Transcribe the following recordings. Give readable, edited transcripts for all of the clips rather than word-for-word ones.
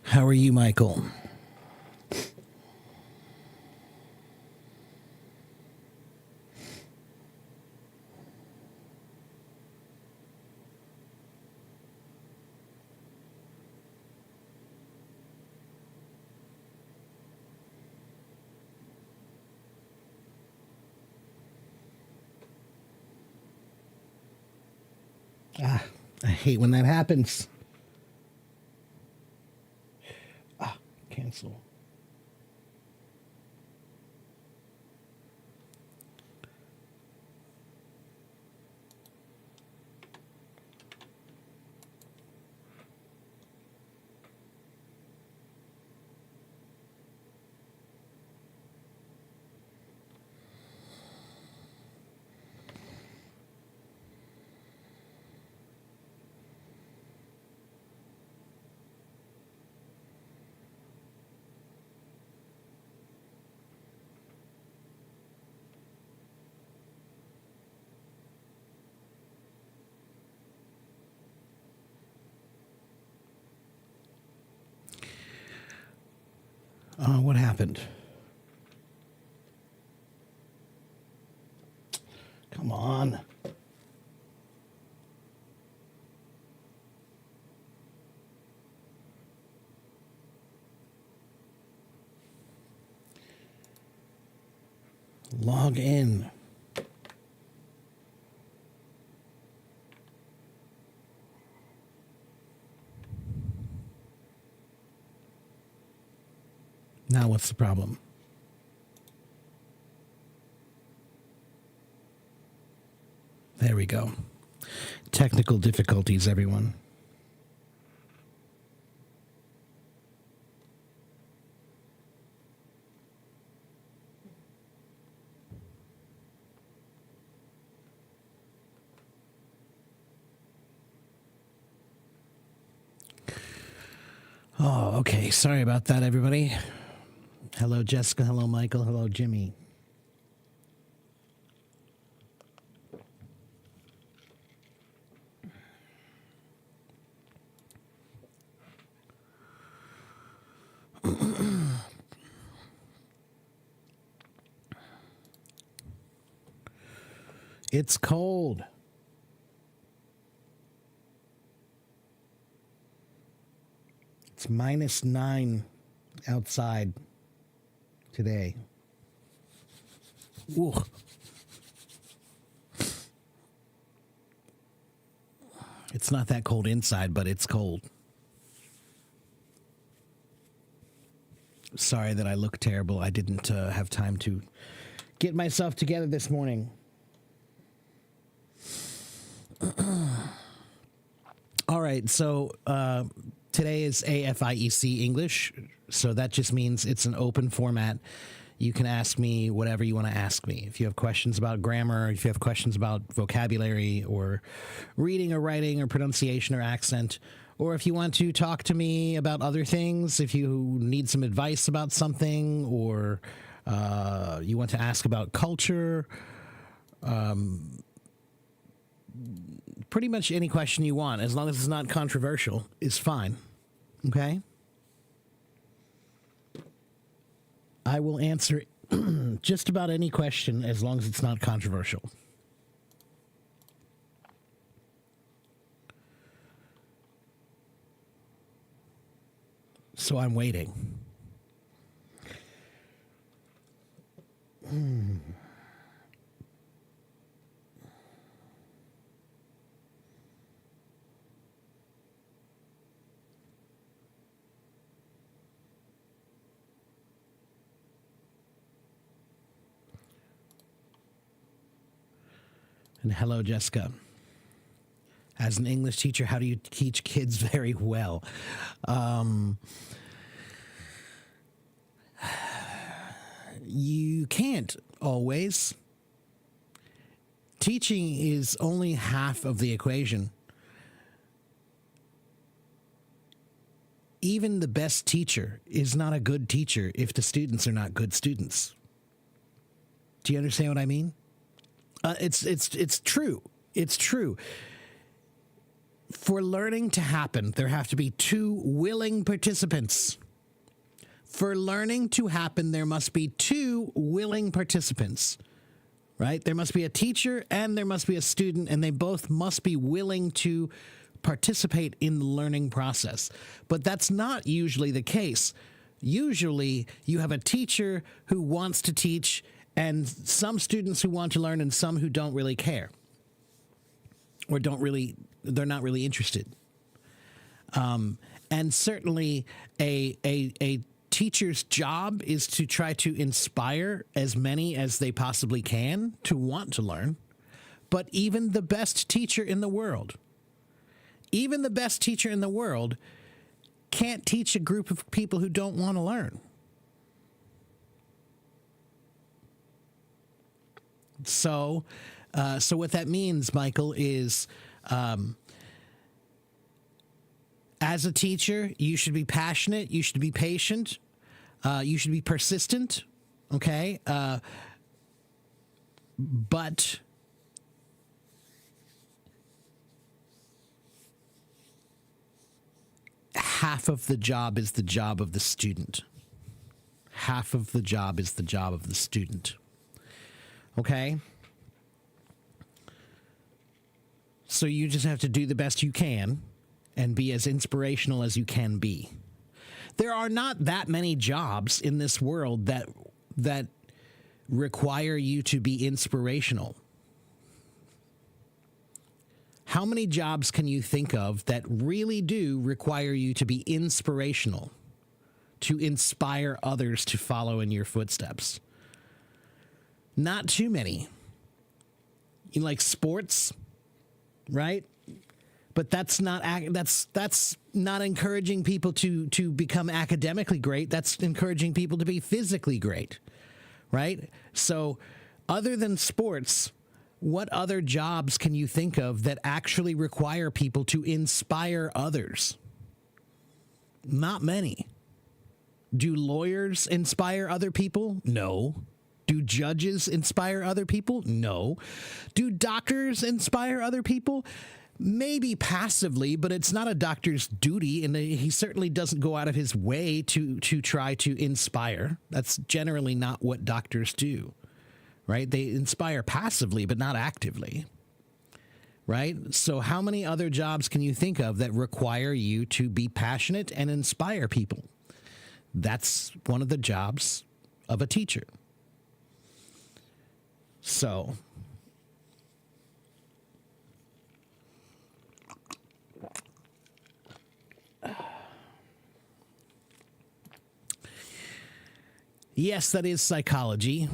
How are you, Michael? I hate when that happens. Cancel. What happened? Come on. Log in. Now what's the problem? There we go. Technical difficulties, everyone. Oh, okay. Sorry about that, everybody. Hello, Jessica. Hello, Michael. Hello, Jimmy. It's cold. It's -9 outside today. Ooh. It's not that cold inside, but it's cold. Sorry that I look terrible. I didn't have time to get myself together this morning. All right, so today is AFIEC English, so that just means it's an open format. You can ask me whatever you want to ask me. If you have questions about grammar, if you have questions about vocabulary or reading or writing or pronunciation or accent, or if you want to talk to me about other things, if you need some advice about something, or you want to ask about culture, pretty much any question you want, as long as it's not controversial, is fine. Okay? I will answer just about any question as long as it's not controversial. So I'm waiting. And hello, Jessica. As an English teacher, how do you teach kids very well? You can't always. Teaching is only half of the equation. Even the best teacher is not a good teacher if the students are not good students. Do you understand what I mean? It's true. It's true. For learning to happen, there have to be two willing participants. For learning to happen, there must be two willing participants, right? There must be a teacher and there must be a student, and they both must be willing to participate in the learning process. But that's not usually the case. Usually, you have a teacher who wants to teach and some students who want to learn and some who don't really care or they're not really interested. And certainly a teacher's job is to try to inspire as many as they possibly can to want to learn. But even the best teacher in the world, can't teach a group of people who don't want to learn. So what that means, Michael, is as a teacher, you should be passionate, you should be patient, you should be persistent, okay? But half of the job is the job of the student. Half of the job is the job of the student. Okay? So you just have to do the best you can and be as inspirational as you can be. There are not that many jobs in this world that require you to be inspirational. How many jobs can you think of that really do require you to be inspirational, to inspire others to follow in your footsteps? Not too many. You like sports, right? But that's not encouraging people to become academically great. That's encouraging people to be physically great, right? So other than sports, what other jobs can you think of that actually require people to inspire others? Not many. Do lawyers inspire other people? No. Do judges inspire other people? No. Do doctors inspire other people? Maybe passively, but it's not a doctor's duty, and he certainly doesn't go out of his way to try to inspire. That's generally not what doctors do, right? They inspire passively, but not actively, right? So how many other jobs can you think of that require you to be passionate and inspire people? That's one of the jobs of a teacher. So yes, that is psychology.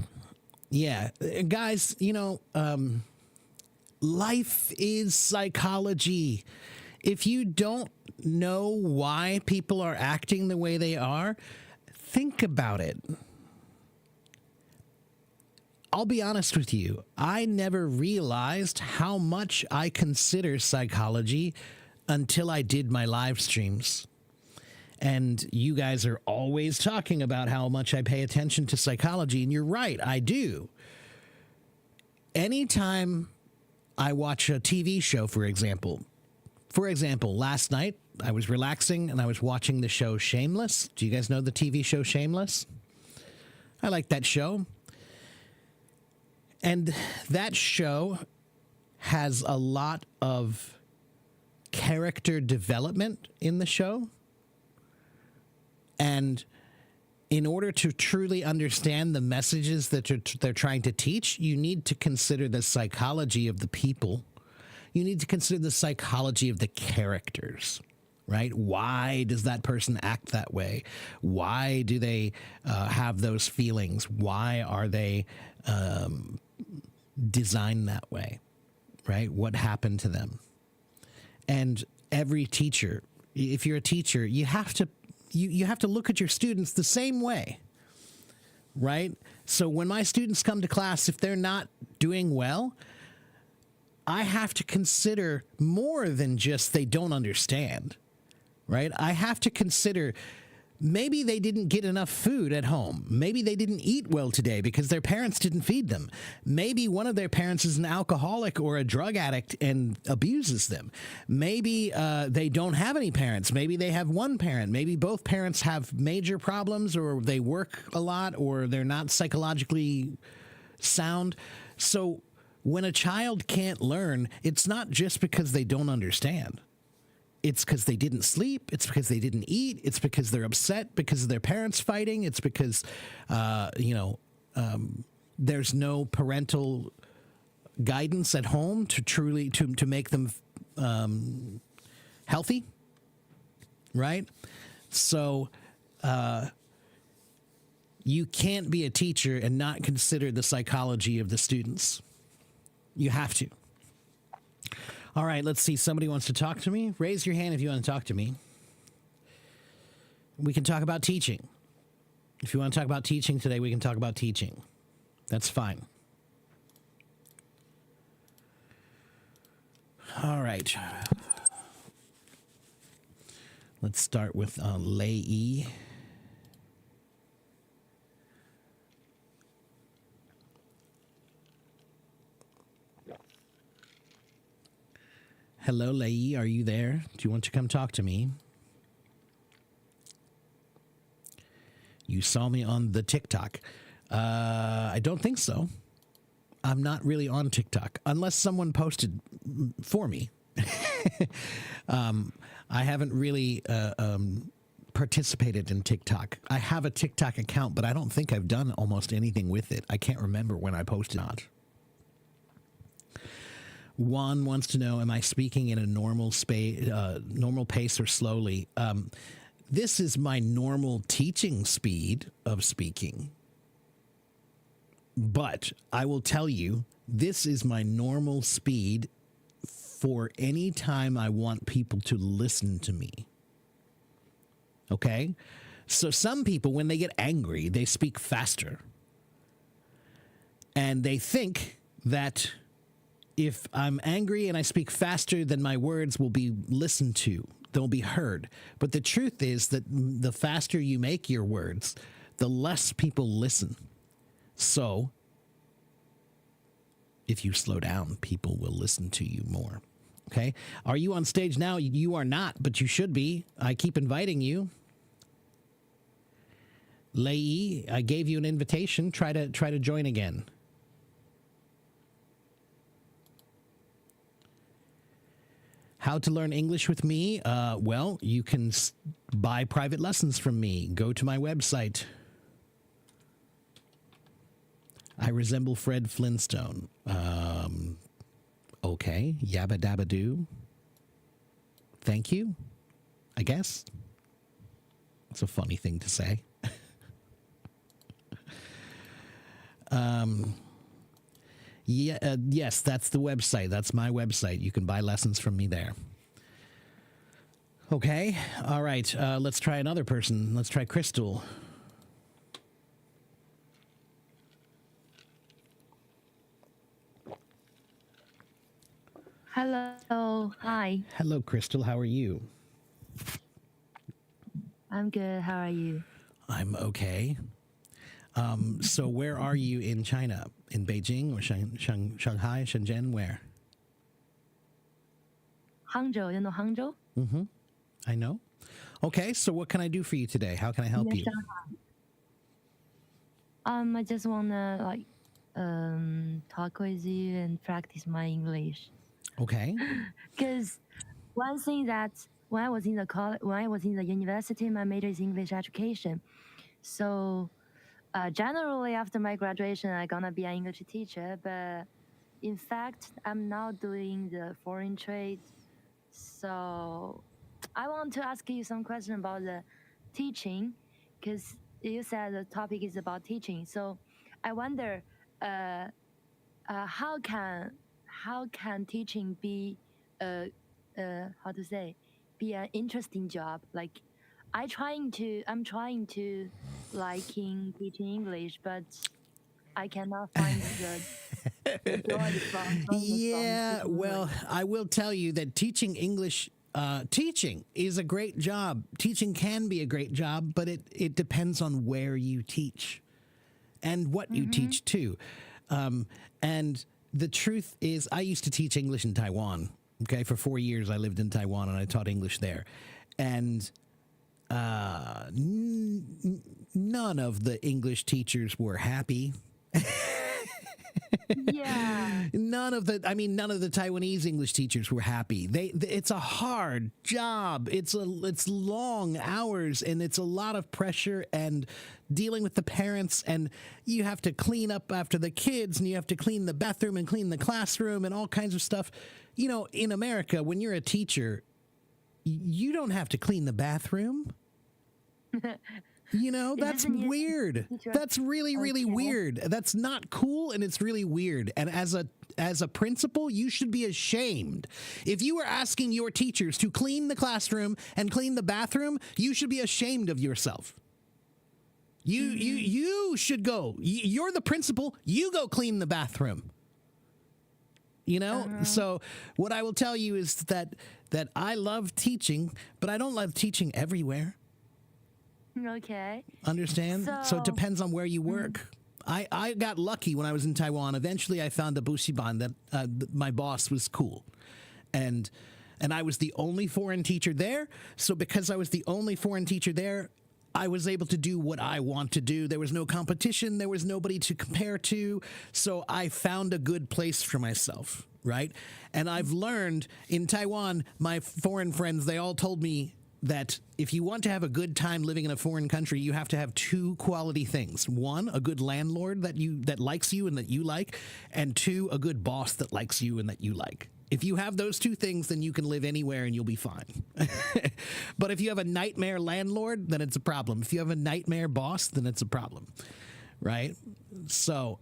Yeah, guys, life is psychology. If you don't know why people are acting the way they are, think about it. I'll be honest with you. I never realized how much I consider psychology until I did my live streams. And you guys are always talking about how much I pay attention to psychology, and you're right, I do. Anytime I watch a TV show, for example, last night I was relaxing and I was watching the show Shameless. Do you guys know the TV show Shameless? I like that show. And that show has a lot of character development in the show. And in order to truly understand the messages that they're trying to teach, you need to consider the psychology of the people. You need to consider the psychology of the characters, right? Why does that person act that way? Why do they have those feelings? Why are they designed that way, right? What happened to them? And every teacher, if you're a teacher, you have to look at your students the same way, right? So when my students come to class, if they're not doing well, I have to consider more than just they don't understand, right? I have to consider Maybe they didn't get enough food at home. Maybe they didn't eat well today because their parents didn't feed them. Maybe one of their parents is an alcoholic or a drug addict and abuses them. Maybe they don't have any parents. Maybe they have one parent. Maybe both parents have major problems, or they work a lot, or they're not psychologically sound. So when a child can't learn, it's not just because they don't understand. It's because they didn't sleep. It's because they didn't eat. It's because they're upset because of their parents fighting. It's because, there's no parental guidance at home to truly to make them healthy, right? So you can't be a teacher and not consider the psychology of the students. You have to. All right, let's see. Somebody wants to talk to me. Raise your hand if you want to talk to me. We can talk about teaching. If you want to talk about teaching today, we can talk about teaching. That's fine. All right. Let's start with Lei E. Hello, Lei. Are you there? Do you want to come talk to me? You saw me on the TikTok. I don't think so. I'm not really on TikTok unless someone posted for me. I haven't really participated in TikTok. I have a TikTok account, but I don't think I've done almost anything with it. I can't remember when I posted it. Juan wants to know, am I speaking in a normal pace or slowly? This is my normal teaching speed of speaking. But I will tell you, this is my normal speed for any time I want people to listen to me. Okay? So some people, when they get angry, they speak faster. And they think that if I'm angry and I speak faster, then my words will be listened to. They'll be heard. But the truth is that the faster you make your words, the less people listen. So if you slow down, people will listen to you more. Okay? Are you on stage now? You are not, but you should be. I keep inviting you. Lei, I gave you an invitation. Try to join again. How to learn English with me? Well, you can buy private lessons from me. Go to my website. I resemble Fred Flintstone. Okay. Yabba dabba doo. Thank you, I guess. It's a funny thing to say. Yes, that's the website. That's my website. You can buy lessons from me there. Okay. All right. Let's try another person. Let's try Crystal. Hello. Hi. Hello, Crystal. How are you? I'm good. How are you? I'm okay. So where are you in China? In Beijing or Shanghai, Shenzhen? Where? Hangzhou. You know Hangzhou? Mm-hmm. I know. Okay, so what can I do for you today? How can I help you? Shanghai. I just wanna talk with you and practice my English. Okay. Because one thing that when I was in the university, my major is English education. So generally after my graduation, I'm gonna be an English teacher. But in fact, I'm now doing the foreign trade. So I want to ask you some question about the teaching, because you said the topic is about teaching. So I wonder, how can teaching be how to say, be an interesting job? Like I'm trying to liking teaching English, but I cannot find the joy from Yeah, well, I will tell you that teaching English teaching is a great job. Teaching can be a great job, but it depends on where you teach and what you teach too. And the truth is, I used to teach English in Taiwan. Okay, for 4 years I lived in Taiwan and I taught English there, and none of the English teachers were happy. Yeah. None of the Taiwanese English teachers were happy. It's a hard job. It's long hours, and it's a lot of pressure and dealing with the parents, and you have to clean up after the kids, and you have to clean the bathroom and clean the classroom and all kinds of stuff. You know, in America, when you're a teacher, you don't have to clean the bathroom. You know, that's weird. That's really, really weird. That's not cool, and it's really weird. And as a principal, you should be ashamed. If you were asking your teachers to clean the classroom and clean the bathroom, you should be ashamed of yourself. You should go. You're the principal. You go clean the bathroom. You know? So what I will tell you is that I love teaching, but I don't love teaching everywhere. Okay. Understand? So it depends on where you work. I got lucky when I was in Taiwan. Eventually, I found a bushiban that my boss was cool. And I was the only foreign teacher there. So because I was the only foreign teacher there, I was able to do what I want to do. There was no competition. There was nobody to compare to. So I found a good place for myself, right? And I've learned in Taiwan, my foreign friends, they all told me that if you want to have a good time living in a foreign country, you have to have two quality things. One, a good landlord that likes you and that you like, and two, a good boss that likes you and that you like. If you have those two things, then you can live anywhere and you'll be fine. But if you have a nightmare landlord, then it's a problem. If you have a nightmare boss, then it's a problem, right? So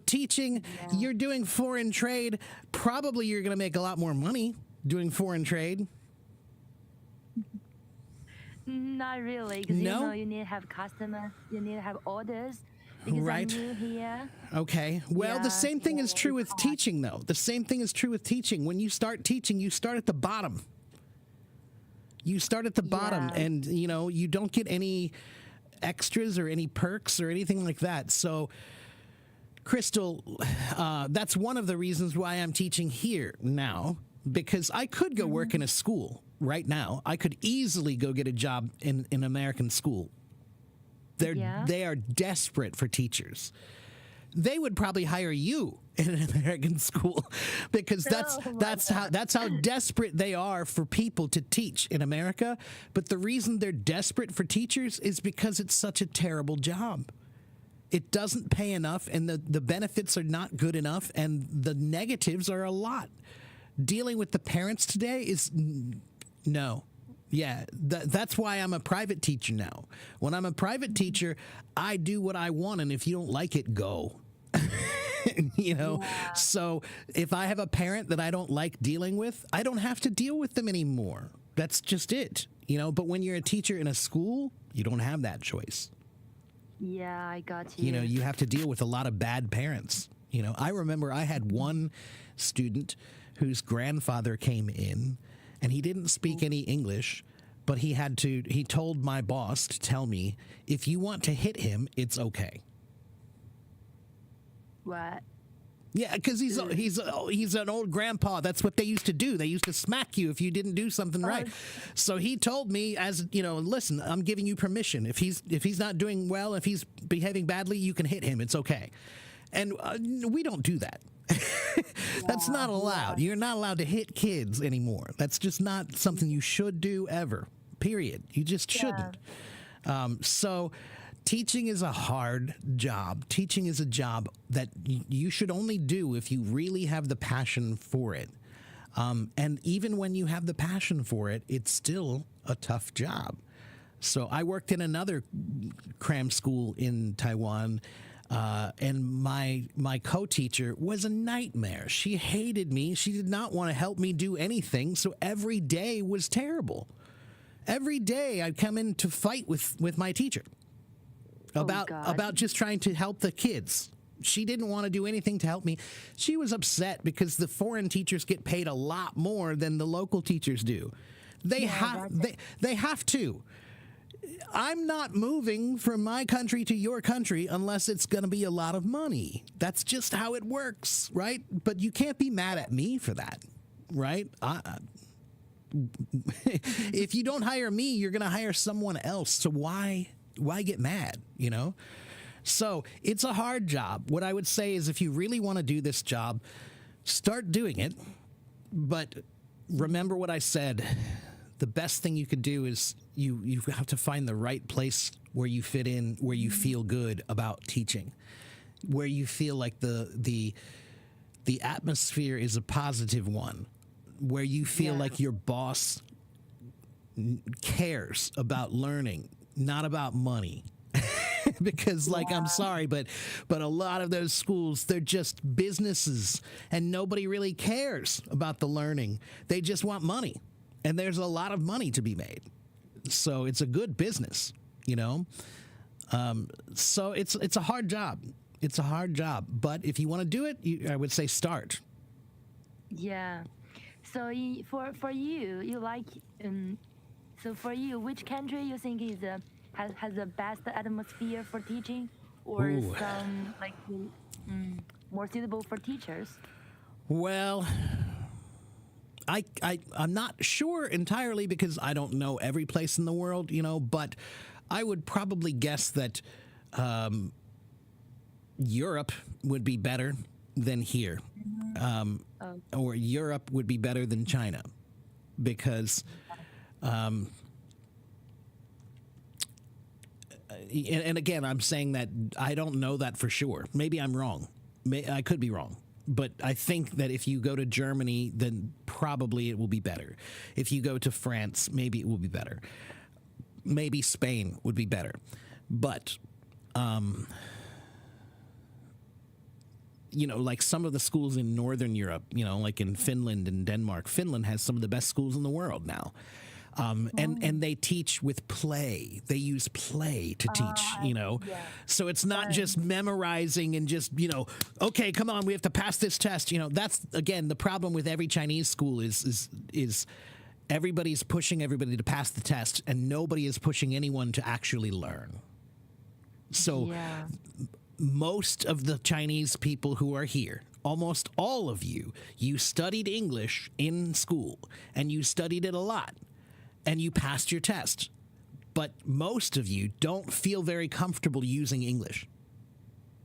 teaching, you're doing foreign trade. Probably you're going to make a lot more money doing foreign trade. Not really, because you know you need to have customers, you need to have orders. Because Right. I'm new here. Okay. Well, the same thing is true with teaching, though. The same thing is true with teaching. When you start teaching, you start at the bottom. You start at the bottom, and you don't get any extras or any perks or anything like that. So, Crystal, that's one of the reasons why I'm teaching here now, because I could go work in a school right now. I could easily go get a job in an American school. They are desperate for teachers. They would probably hire you in an American school because that's how desperate they are for people to teach in America. But the reason they're desperate for teachers is because it's such a terrible job. It doesn't pay enough, and the benefits are not good enough, and the negatives are a lot. Dealing with the parents today is no. Yeah, that's why I'm a private teacher now. When I'm a private teacher, I do what I want, and if you don't like it, go. So if I have a parent that I don't like dealing with, I don't have to deal with them anymore. That's just it. But when you're a teacher in a school, you don't have that choice. Yeah, I got you. You have to deal with a lot of bad parents. I remember I had one student whose grandfather came in, and he didn't speak any English, but he told my boss to tell me, if you want to hit him, it's okay. What? Yeah, because he's an old grandpa. That's what they used to do. They used to smack you if you didn't do something right. So he told me, listen, I'm giving you permission. If he's not doing well, if he's behaving badly, you can hit him. It's okay. And we don't do that. That's not allowed. You're not allowed to hit kids anymore. That's just not something you should do ever. Period. You just shouldn't. So teaching is a hard job. Teaching is a job that you should only do if you really have the passion for it. And even when you have the passion for it, it's still a tough job. So I worked in another cram school in Taiwan. And my co-teacher was a nightmare. She hated me. She did not want to help me do anything. So every day was terrible. Every day I'd come in to fight with my teacher about just trying to help the kids. She didn't want to do anything to help me. She was upset because the foreign teachers get paid a lot more than the local teachers do. They have to. I'm not moving from my country to your country unless it's going to be a lot of money. That's just how it works, right? But you can't be mad at me for that, right? If you don't hire me, you're going to hire someone else. So why get mad, you know? So it's a hard job. What I would say is if you really want to do this job, start doing it. But remember what I said. The best thing you could do is you have to find the right place where you fit in, where you feel good about teaching, where you feel like the atmosphere is a positive one, where you feel like your boss cares about learning, not about money. Because I'm sorry, but a lot of those schools, they're just businesses and nobody really cares about the learning. They just want money, and there's a lot of money to be made. So it's a good business, you know? So it's a hard job. It's a hard job, but if you want to do it, I would say start. Yeah. So for you, you like so for you, which country you think is has the best atmosphere for teaching, or some more suitable for teachers? Well, I'm not sure entirely because I don't know every place in the world, you know, but I would probably guess that Europe would be better than here. Or Europe would be better than China because and again, I'm saying that I don't know that for sure. Maybe I'm wrong. I could be wrong. But I think that if you go to Germany, then probably it will be better. If you go to France, maybe it will be better. Maybe Spain would be better. But, you know, like some of the schools in Northern Europe, you know, like in Finland and Denmark. Finland has some of the best schools in the world now. And they teach with play. They use play to teach, you know. Yeah. So it's not just memorizing and just, you know, okay, come on, we have to pass this test. You know, that's, again, the problem with every Chinese school is everybody's pushing everybody to pass the test and nobody is pushing anyone to actually learn. So most of the Chinese people who are here, almost all of you studied English in school and you studied it a lot. And you passed your test. But most of you don't feel very comfortable using English.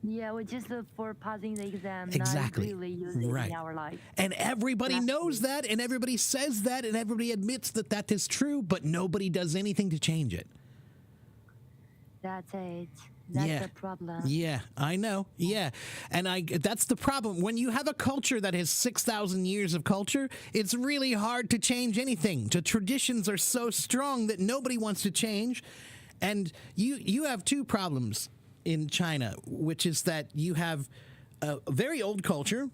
Yeah, we just look for passing the exam, exactly. not really using it in our life. And everybody knows that, and everybody says that, and everybody admits that that is true, but nobody does anything to change it. That's it. That's the problem. Yeah, I know. Yeah. And that's the problem. When you have a culture that has 6,000 years of culture, it's really hard to change anything. The traditions are so strong that nobody wants to change. And you have two problems in China, which is that you have a very old culture.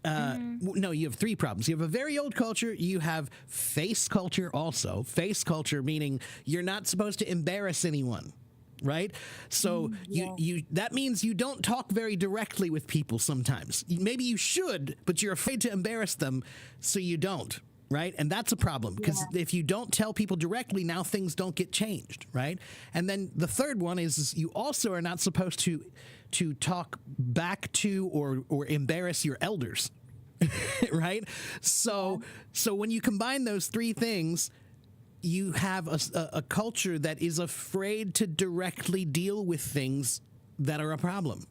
No, you have three problems. You have a very old culture. You have face culture also. Face culture meaning you're not supposed to embarrass anyone. Right? So you that means you don't talk very directly with people sometimes. Maybe you should, but you're afraid to embarrass them, so you don't. Right? And that's a problem because if you don't tell people directly, now things don't get changed. Right? And then the third one is you also are not supposed to talk back to or embarrass your elders. Right? So when you combine those three things, you have a culture that is afraid to directly deal with things that are a problem,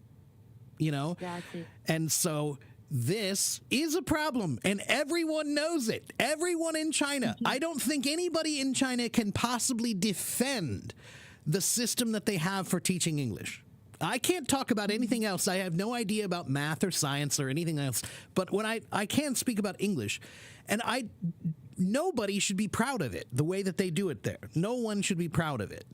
you know? That's it. And so this is a problem, and everyone knows it. Everyone in China. I don't think anybody in China can possibly defend the system that they have for teaching English. I can't talk about anything else. I have no idea about math or science or anything else. But when I can speak about English, and nobody should be proud of it the way that they do it there. No one should be proud of it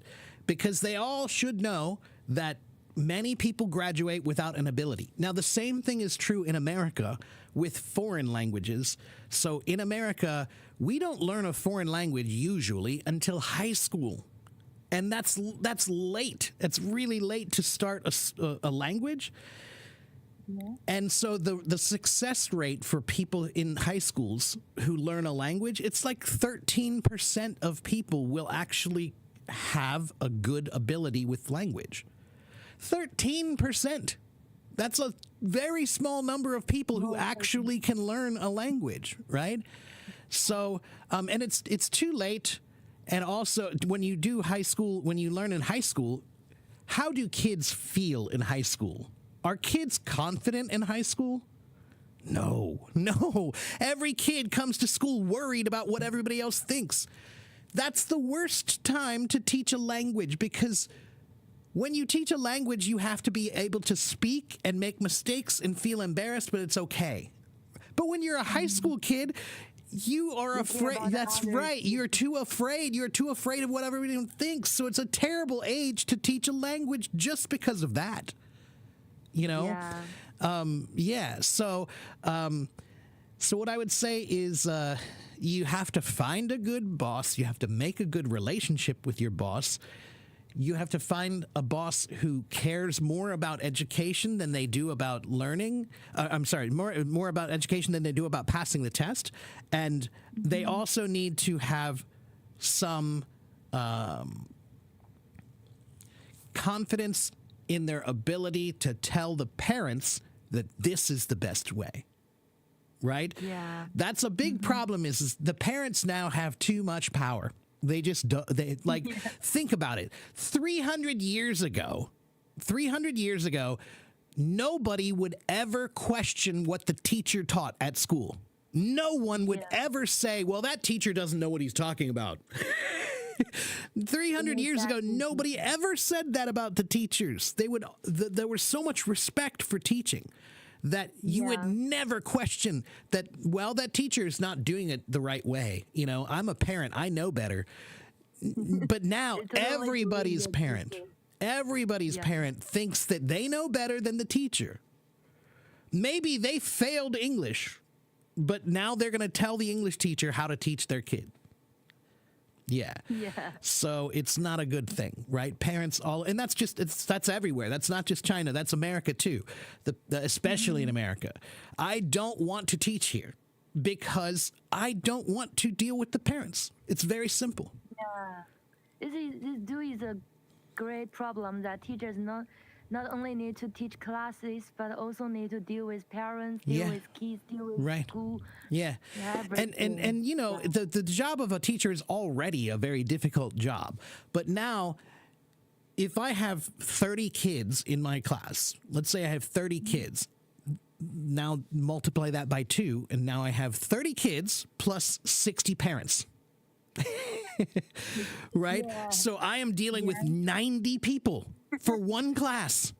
because they all should know that many people graduate without an ability. Now, the same thing is true in America with foreign languages. So in America, we don't learn a foreign language usually until high school. And that's late. It's really late to start a language. Yeah. And so the success rate for people in high schools who learn a language, it's like 13% of people will actually have a good ability with language. 13%. That's a very small number of people who actually can learn a language, right? So, and it's too late. And also, when you do high school, when you learn in high school, how do kids feel in high school? Are kids confident in high school? No. Every kid comes to school worried about what everybody else thinks. That's the worst time to teach a language, because when you teach a language, you have to be able to speak and make mistakes and feel embarrassed, but it's okay. But when you're a high school kid, you are afraid. That's right. You're too afraid. You're too afraid of what everyone thinks. So it's a terrible age to teach a language just because of that. You know? Yeah. So what I would say is you have to find a good boss. You have to make a good relationship with your boss. You have to find a boss who cares more about education than they do about learning. More about education than they do about passing the test. And they also need to have some confidence in their ability to tell the parents that this is the best way. Right? Yeah. That's a big problem is the parents now have too much power. They just don't, think about it. 300 years ago, nobody would ever question what the teacher taught at school. No one would ever say, well, that teacher doesn't know what he's talking about. 300 years ago, nobody ever said that about the teachers. There was so much respect for teaching that you would never question that, well, that teacher is not doing it the right way. You know, I'm a parent. I know better. But now everybody's parent thinks that they know better than the teacher. Maybe they failed English, but now they're going to tell the English teacher how to teach their kid. Yeah. So it's not a good thing, right? Parents and that's everywhere. That's not just China. That's America too. Especially in America. I don't want to teach here because I don't want to deal with the parents. It's very simple. Yeah. This is a great problem that teachers not only need to teach classes, but also need to deal with parents, deal with kids, deal with school. Yeah. And you know, the job of a teacher is already a very difficult job. But now, if I have 30 kids in my class, let's say I have 30 kids, now multiply that by 2, and now I have 30 kids plus 60 parents. Right? Yeah. So I am dealing with 90 people. For one class.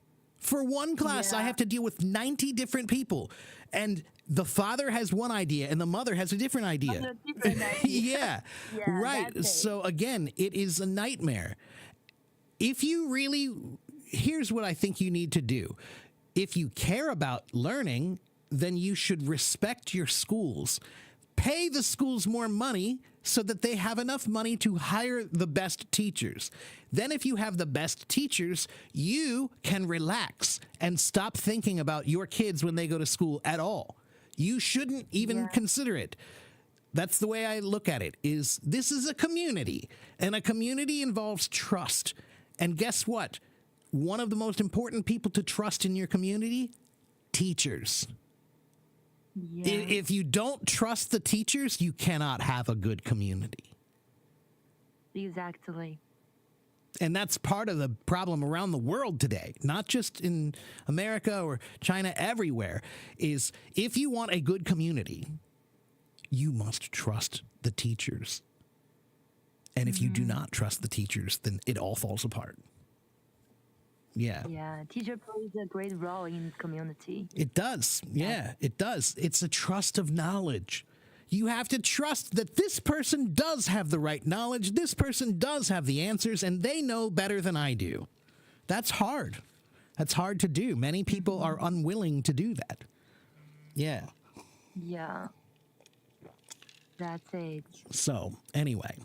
I have to deal with 90 different people. And the father has one idea and the mother has a different idea. Yeah. Right. So again, it is a nightmare. Here's what I think you need to do. If you care about learning, then you should respect your schools. Pay the schools more money so that they have enough money to hire the best teachers. Then if you have the best teachers, you can relax and stop thinking about your kids when they go to school at all. You shouldn't even consider it. That's the way I look at it, is this is a community, and a community involves trust. And guess what? One of the most important people to trust in your community, teachers. Yeah. If you don't trust the teachers, you cannot have a good community. Exactly. And that's part of the problem around the world today, not just in America or China, everywhere, is if you want a good community, you must trust the teachers. And if you do not trust the teachers, then it all falls apart. Yeah. Yeah. Teacher plays a great role in community. It does. Yeah, it does. It's a trust of knowledge. You have to trust that this person does have the right knowledge. This person does have the answers, and they know better than I do. That's hard. That's hard to do. Many people are unwilling to do that. Yeah. Yeah. That's it. So, anyway.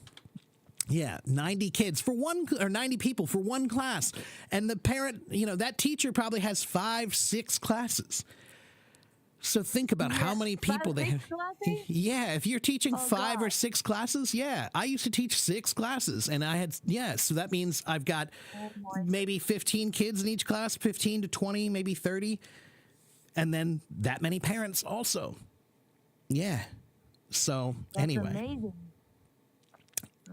Yeah, 90 kids for one, or 90 people for one class. And the parent, that teacher probably has 5, 6 classes. So think about how many people they have. Yeah, if you're teaching 5 or 6 classes, yeah. I used to teach 6 classes, and I had, so that means I've got maybe 15 kids in each class, 15 to 20, maybe 30. And then that many parents also. Yeah. So anyway. Amazing.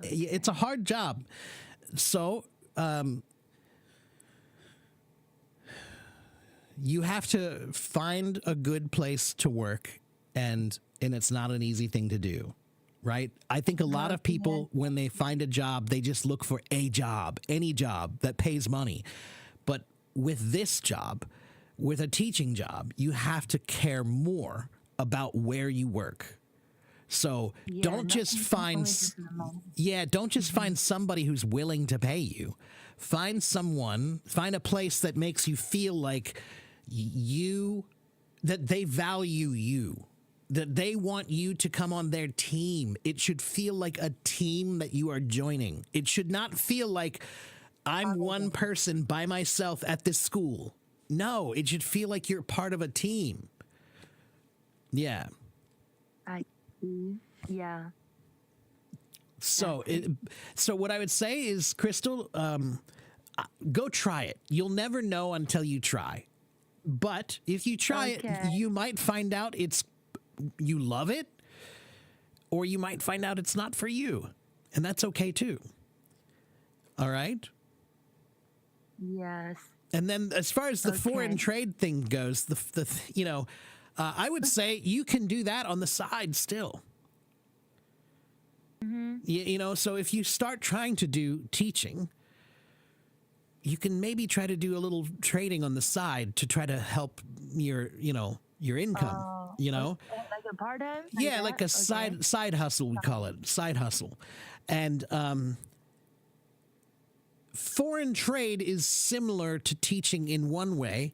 It's a hard job. So you have to find a good place to work, and it's not an easy thing to do, right? I think a lot of people, when they find a job, they just look for a job, any job that pays money. But with this job, with a teaching job, you have to care more about where you work. So don't just find somebody who's willing to pay you. Find a place that makes you feel like that they value you, that they want you to come on their team. It should feel like a team that you are joining. It should not feel like I'm one person by myself at this school. No, it should feel like you're part of a team. Yeah. Yeah. So what I would say is, Crystal, go try it. You'll never know until you try. But if you try it, you might find out you love it, or you might find out it's not for you. And that's okay too. All right? Yes. And then as far as the foreign trade thing goes, I would say you can do that on the side still. Mm-hmm. So if you start trying to do teaching, you can maybe try to do a little trading on the side to try to help your income, Like a part-time? Yeah, like a side hustle, we call it, side hustle. And foreign trade is similar to teaching in one way.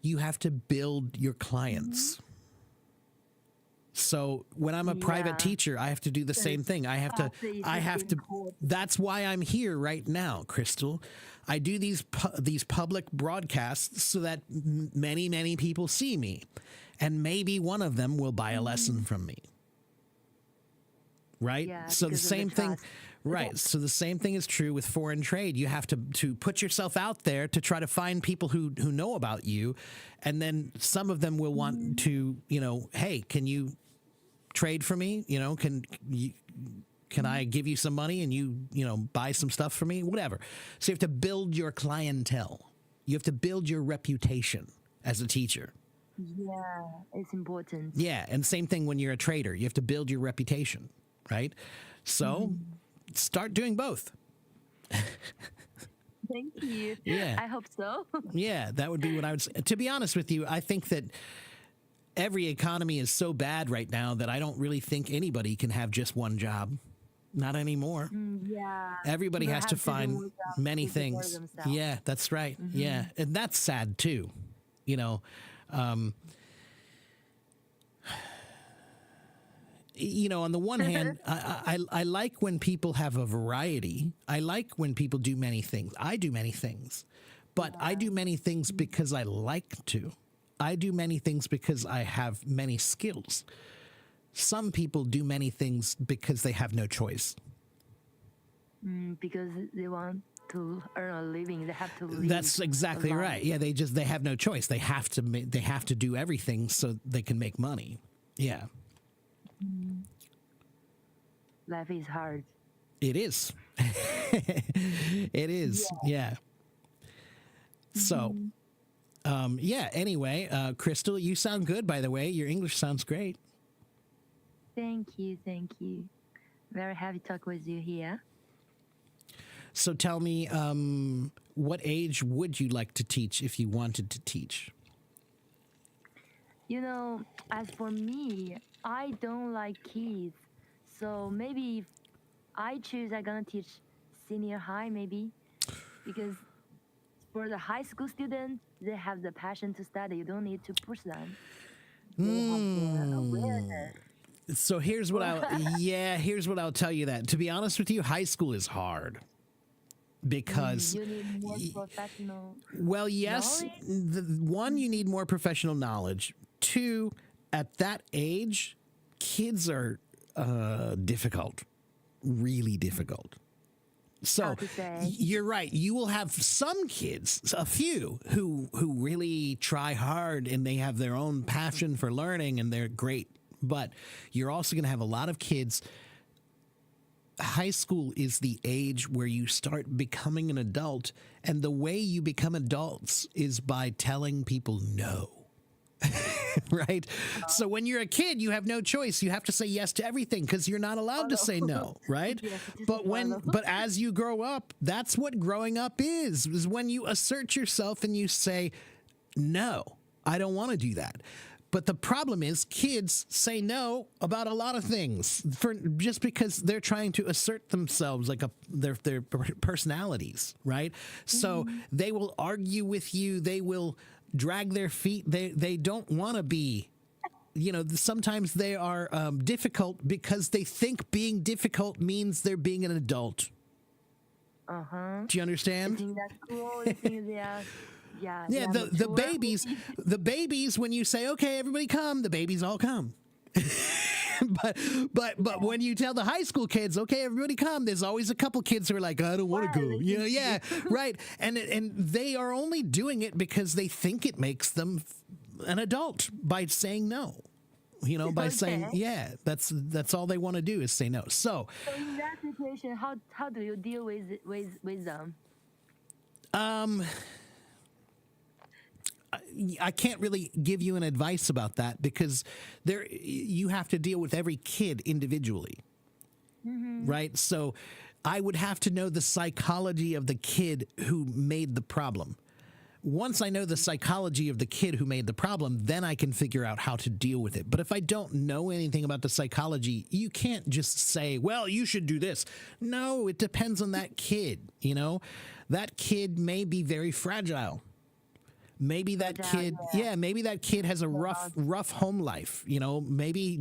You have to build your clients. Mm-hmm. So when I'm a private teacher, I have to do the same thing. I have to, that's why I'm here right now, Crystal. I do these public broadcasts so that many, many people see me, and maybe one of them will buy a lesson from me. Right? Yeah, so the same thing. Right. So the same thing is true with foreign trade. You have to put yourself out there to try to find people who know about you. And then some of them will want to, hey, can you trade for me? Can I give you some money and you buy some stuff for me? Whatever. So you have to build your clientele. You have to build your reputation as a teacher. Yeah, it's important. Yeah. And same thing when you're a trader. You have to build your reputation, right? So start doing both. Thank you. Yeah. I hope so. Yeah, that would be what I would say. To be honest with you, I think that every economy is so bad right now that I don't really think anybody can have just one job. Not anymore. Yeah. Everybody has to find many things. Yeah, that's right. Mm-hmm. Yeah. And that's sad too. On the one hand, I like when people have a variety. I like when people do many things. I do many things, but I do many things because I like to. I do many things because I have many skills. Some people do many things because they have no choice. Because they want to earn a living, they have to live. That's exactly right. Yeah, they have no choice. They have to do everything so they can make money. Yeah. Life is hard. It is. It is. Yeah. So, anyway, Crystal, you sound good, by the way. Your English sounds great. Thank you. Very happy to talk with you here. So tell me, what age would you like to teach if you wanted to teach? As for me, I don't like kids. So maybe if I choose, I'm going to teach senior high maybe. Because for the high school students, they have the passion to study. You don't need to push them. They have the awareness. So here's what here's what I'll tell you that. To be honest with you, high school is hard because You need more professional well, yes, knowledge. one, you need more professional knowledge. Two, at that age, kids are difficult, really difficult. So How to say? you're right. You will have some kids, a few, who really try hard and they have their own passion for learning and they're great. But you're also going to have a lot of kids. High school is the age where you start becoming an adult, and the way you become adults is by telling people no. Right? So when you're a kid, you have no choice. You have to say yes to everything because you're not allowed to say no, right? Yes, But as you grow up, that's what growing up is when you assert yourself and you say, no, I don't want to do that. But the problem is kids say no about a lot of things for just because they're trying to assert themselves like their personalities, right? So they will argue with you. They will drag their feet. They don't want to be, sometimes they are difficult because they think being difficult means they're being an adult. Uh-huh. Do you I understand? think that's cool. I think they are, Yeah, they are the mature. the babies, when you say, okay, everybody come, the babies all come. but when you tell the high school kids, okay, everybody come, there's always a couple kids who are like, I don't want to go. Yeah, right. And they are only doing it because they think it makes them an adult by saying no. By saying, Okay. yeah, that's all they want to do is say no. So, So in that situation, how do you deal with them? I can't really give you an advice about that because you have to deal with every kid individually, right? So I would have to know the psychology of the kid who made the problem. Once I know the psychology of the kid who made the problem, then I can figure out how to deal with it. But if I don't know anything about the psychology, you can't just say, well, you should do this. No, it depends on that kid, That kid may be very fragile. Maybe that kid, maybe that kid has a rough home life. Maybe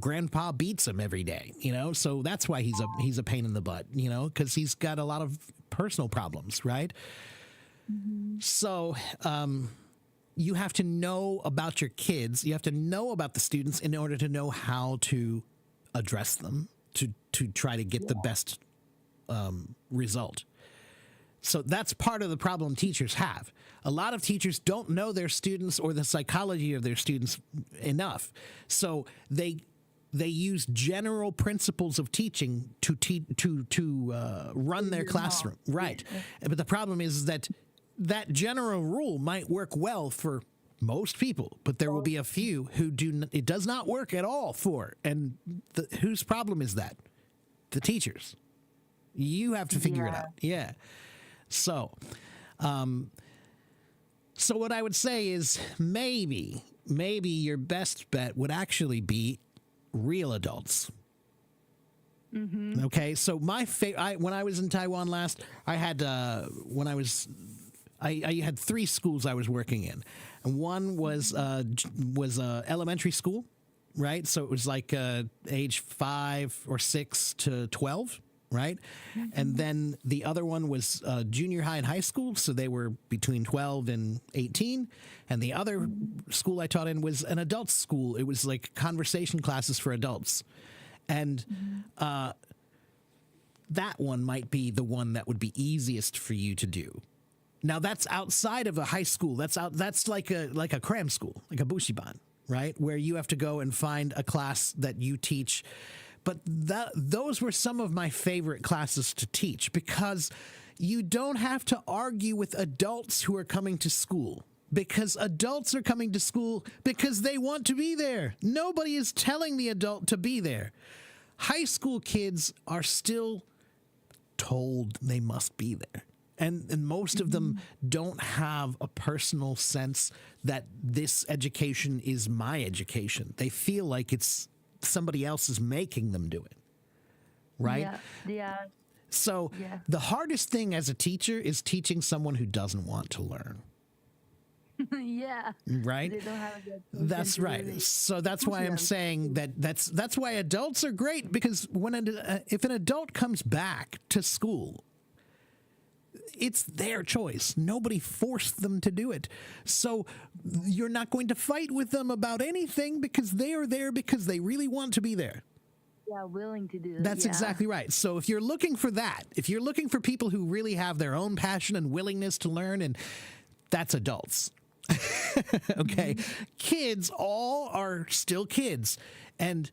grandpa beats him every day. So that's why he's a pain in the butt. Because he's got a lot of personal problems, right? So you have to know about your kids. You have to know about the students in order to know how to address them to try to get the best result. So that's part of the problem teachers have. A lot of teachers don't know their students or the psychology of their students enough. So they use general principles of teaching to run their classroom. Right. But the problem is that general rule might work well for most people, but there will be a few who it does not work at all for. And whose problem is that? The teachers. You have to figure it out. Yeah. So what I would say is maybe your best bet would actually be real adults. Okay, so my when I was in Taiwan last, I had I had 3 schools I was working in, and one was elementary school, right? So it was like age 5 or 6 to 12. Right. And then the other one was junior high and high school. So they were between 12 and 18. And the other school I taught in was an adult school. It was like conversation classes for adults. And that one might be the one that would be easiest for you to do. Now, that's outside of a high school. That's like a cram school, like a bushiban, right? Where you have to go and find a class that you teach. But those were some of my favorite classes to teach because you don't have to argue with adults who are coming to school, because adults are coming to school because they want to be there. Nobody is telling the adult to be there. High school kids are still told they must be there. And most of them don't have a personal sense that this education is my education. They feel like it's somebody else is making them do it, right? Yeah. So the hardest thing as a teacher is teaching someone who doesn't want to learn. Yeah. right? They don't have the That's to right. really So that's push why I'm them. saying that's why adults are great, because if an adult comes back to school, it's their choice. Nobody forced them to do it. So you're not going to fight with them about anything, because they are there because they really want to be there. Yeah, willing to do it. That's yeah. exactly right. So if you're looking for that, if you're looking for people who really have their own passion and willingness to learn, and that's adults. Okay. Kids all are still kids, and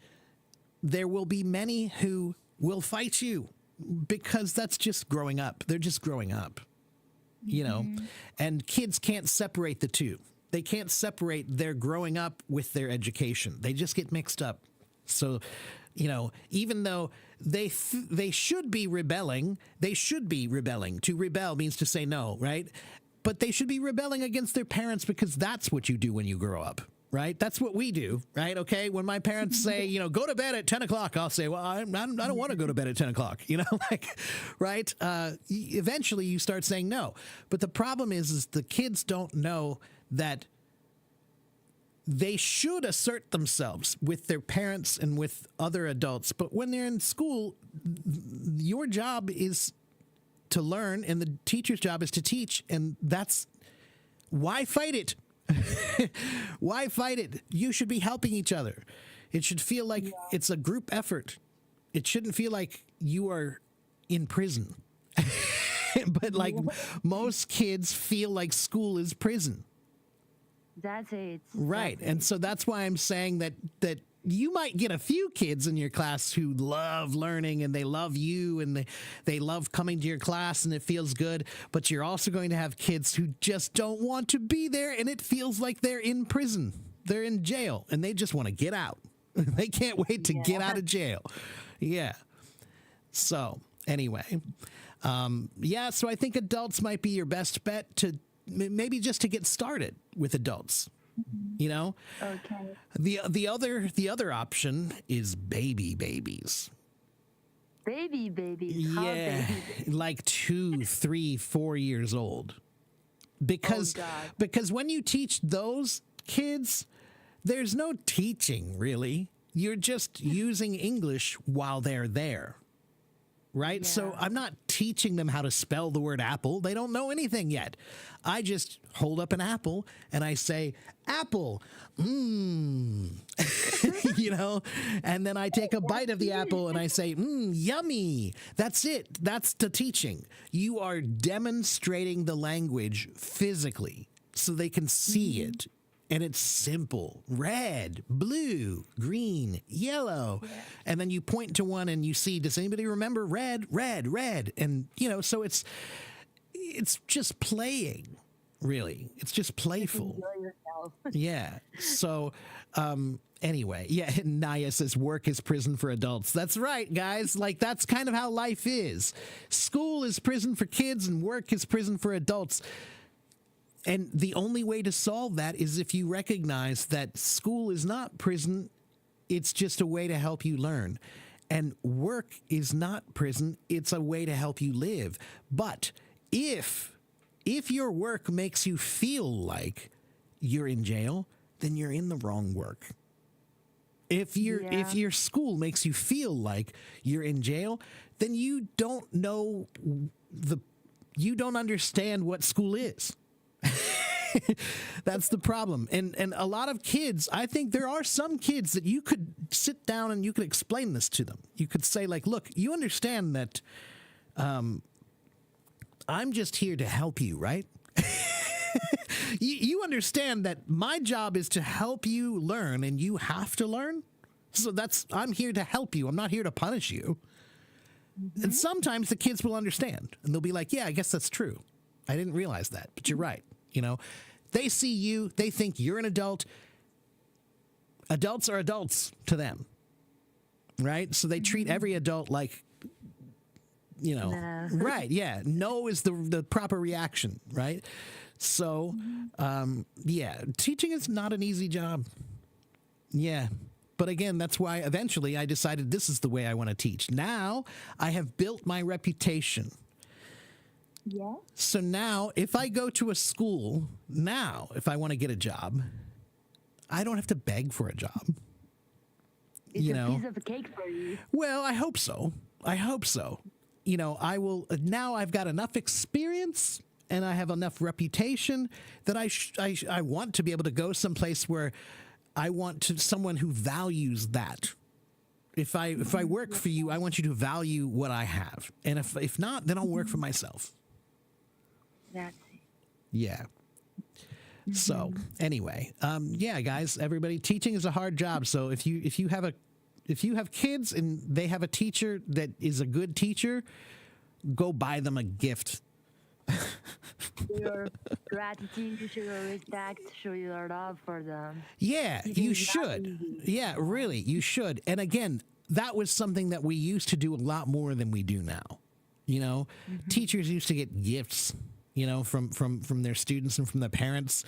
there will be many who will fight you, because that's just growing up. They're just growing up, you know, and kids can't separate the two. They can't separate their growing up with their education. They just get mixed up. So, you know, even though they should be rebelling, To rebel means to say no, right? But they should be rebelling against their parents, because that's what you do when you grow up, right? That's what we do, right? Okay, when my parents say, you know, go to bed at 10 o'clock, I'll say, well, I don't want to go to bed at 10 o'clock, you know, like, right? Eventually you start saying no. But the problem is the kids don't know that they should assert themselves with their parents and with other adults. But when they're in school, your job is to learn, and the teacher's job is to teach. And that's why fight it. Why fight it? You should be helping each other. It should feel like it's a group effort. It shouldn't feel like you are in prison. But like most kids feel like school is prison. That's it. Right. That's And it. so that's why I'm saying that you might get a few kids in your class who love learning, and they love you, and they love coming to your class, and it feels good. But you're also going to have kids who just don't want to be there, and it feels like they're in prison. They're in jail, and they just want to get out. They can't wait to get out of jail. Yeah. So anyway, so I think adults might be your best bet to maybe just to get started with adults. You know, Okay. the other option is babies. Baby babies. How Yeah, baby? like 2, 3, 4 years old. Because Oh, God. because when you teach those kids, there's no teaching really. You're just using English while they're there. Right? So Yeah. I'm not teaching them how to spell the word apple. They don't know anything yet. I just hold up an apple and I say, apple, you know, and then I take a bite of the apple and I say, yummy. That's it. That's the teaching. You are demonstrating the language physically so they can see it. And it's simple: red, blue, green, yellow. And then you point to one and you see, does anybody remember red, red, red? And, you know, so it's just playing, really. It's just playful. Enjoy yourself. Yeah. So, anyway, yeah, Naya says work is prison for adults. That's right, guys. Like, that's kind of how life is. School is prison for kids and work is prison for adults. And the only way to solve that is if you recognize that school is not prison, it's just a way to help you learn. And work is not prison, it's a way to help you live. But if your work makes you feel like you're in jail, then you're in the wrong work. If your school makes you feel like you're in jail, then you don't understand what school is. That's the problem. And a lot of kids, I think there are some kids that you could sit down and you could explain this to them. You could say, like, look, you understand that I'm just here to help you, right? You understand that my job is to help you learn, and you have to learn. So I'm here to help you. I'm not here to punish you. And sometimes the kids will understand, and they'll be like, yeah, I guess that's true. I didn't realize that, but you're right. You know, they see you, they think you're an adult. Adults are adults to them, right? So they treat every adult like, you know, No. right? Yeah, no is the proper reaction, right? So, teaching is not an easy job. Yeah. But again, that's why eventually I decided this is the way I want to teach. Now I have built my reputation Yeah. So now, if I go to a school now, if I want to get a job, I don't have to beg for a job. It's a piece of cake for you. Well, I hope so. I hope so. I will. Now I've got enough experience and I have enough reputation that I want to be able to go someplace where I want someone who values that. If I work for you, I want you to value what I have. And if not, then I'll work for myself. That's it. Yeah. So anyway, yeah, guys, everybody, teaching is a hard job. So if you have kids and they have a teacher that is a good teacher, go buy them a gift. Your gratitude, show your respect, show your love for them. Yeah, you should. Yeah, really, you should. And again, that was something that we used to do a lot more than we do now. Teachers used to get gifts, from their students and from their parents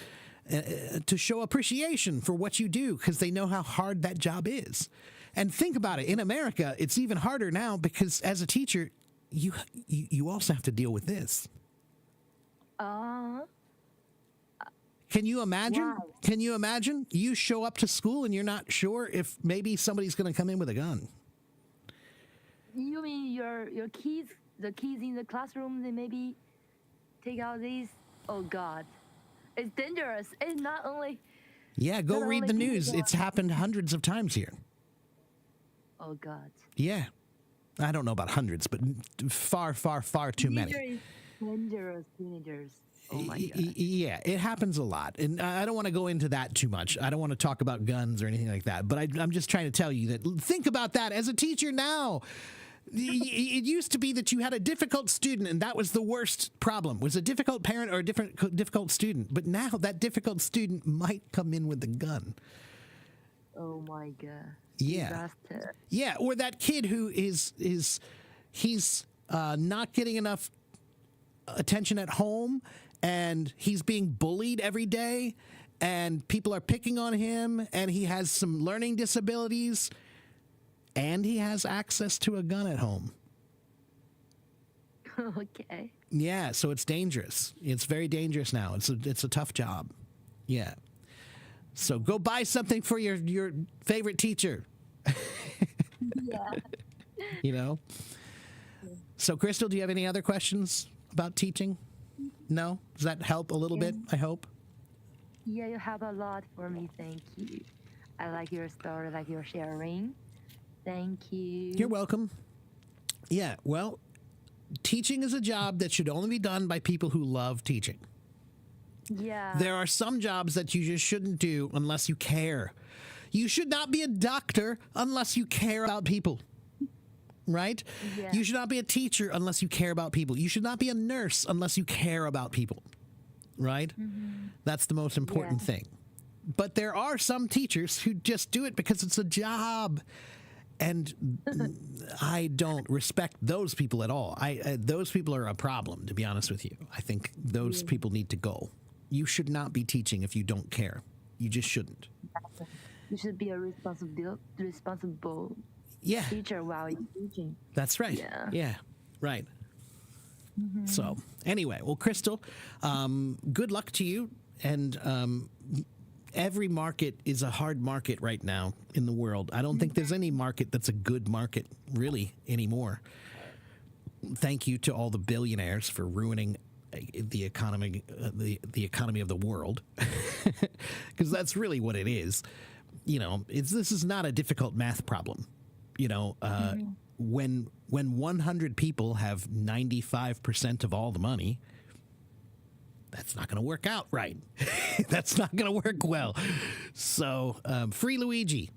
to show appreciation for what you do because they know how hard that job is. And think about it. In America, it's even harder now because as a teacher, you also have to deal with this. Can you imagine? Wow. Can you imagine? You show up to school and you're not sure if maybe somebody's going to come in with a gun. You mean your kids, the kids in the classroom, they maybe take out these? Oh God, it's dangerous. It's not only. Yeah, go not read only the people news. go It's happened hundreds of times here. Oh God. Yeah. I don't know about hundreds, but far, far, far too many. Dangerous teenagers. Oh my God. Yeah, it happens a lot. And I don't want to go into that too much. I don't want to talk about guns or anything like that. But I'm just trying to tell you that think about that as a teacher now. It used to be that you had a difficult student and that was the worst problem, was a difficult parent or a difficult student. But now that difficult student might come in with a gun. Oh my God. Yeah. Disaster. Yeah, or that kid who he's not getting enough attention at home and he's being bullied every day and people are picking on him and he has some learning disabilities and he has access to a gun at home. Okay. Yeah, so it's dangerous. It's very dangerous now. It's a tough job. Yeah. So go buy something for your favorite teacher. Yeah. So Crystal, do you have any other questions about teaching? No? Does that help a little bit, I hope? Yeah, you have a lot for me. Thank you. I like your story, like your sharing. Thank you. You're welcome. Yeah, well, teaching is a job that should only be done by people who love teaching. Yeah. There are some jobs that you just shouldn't do unless you care. You should not be a doctor unless you care about people. Right? Yeah. You should not be a teacher unless you care about people. You should not be a nurse unless you care about people. Right? Mm-hmm. That's the most important thing. But there are some teachers who just do it because it's a job. And I don't respect those people at all. Those people are a problem, to be honest with you. I think those people need to go. You should not be teaching if you don't care. You just shouldn't. You should be a responsible teacher while you're teaching. That's right. Yeah. Right. Mm-hmm. So anyway, well, Crystal, good luck to you. And every market is a hard market right now in the world. I don't think there's any market that's a good market really anymore. Thank you to all the billionaires for ruining the economy, the economy of the world, because that's really what it is. This is not a difficult math problem. When 100 people have 95% of all the money, that's not going to work out right. That's not going to work well. So, free Luigi.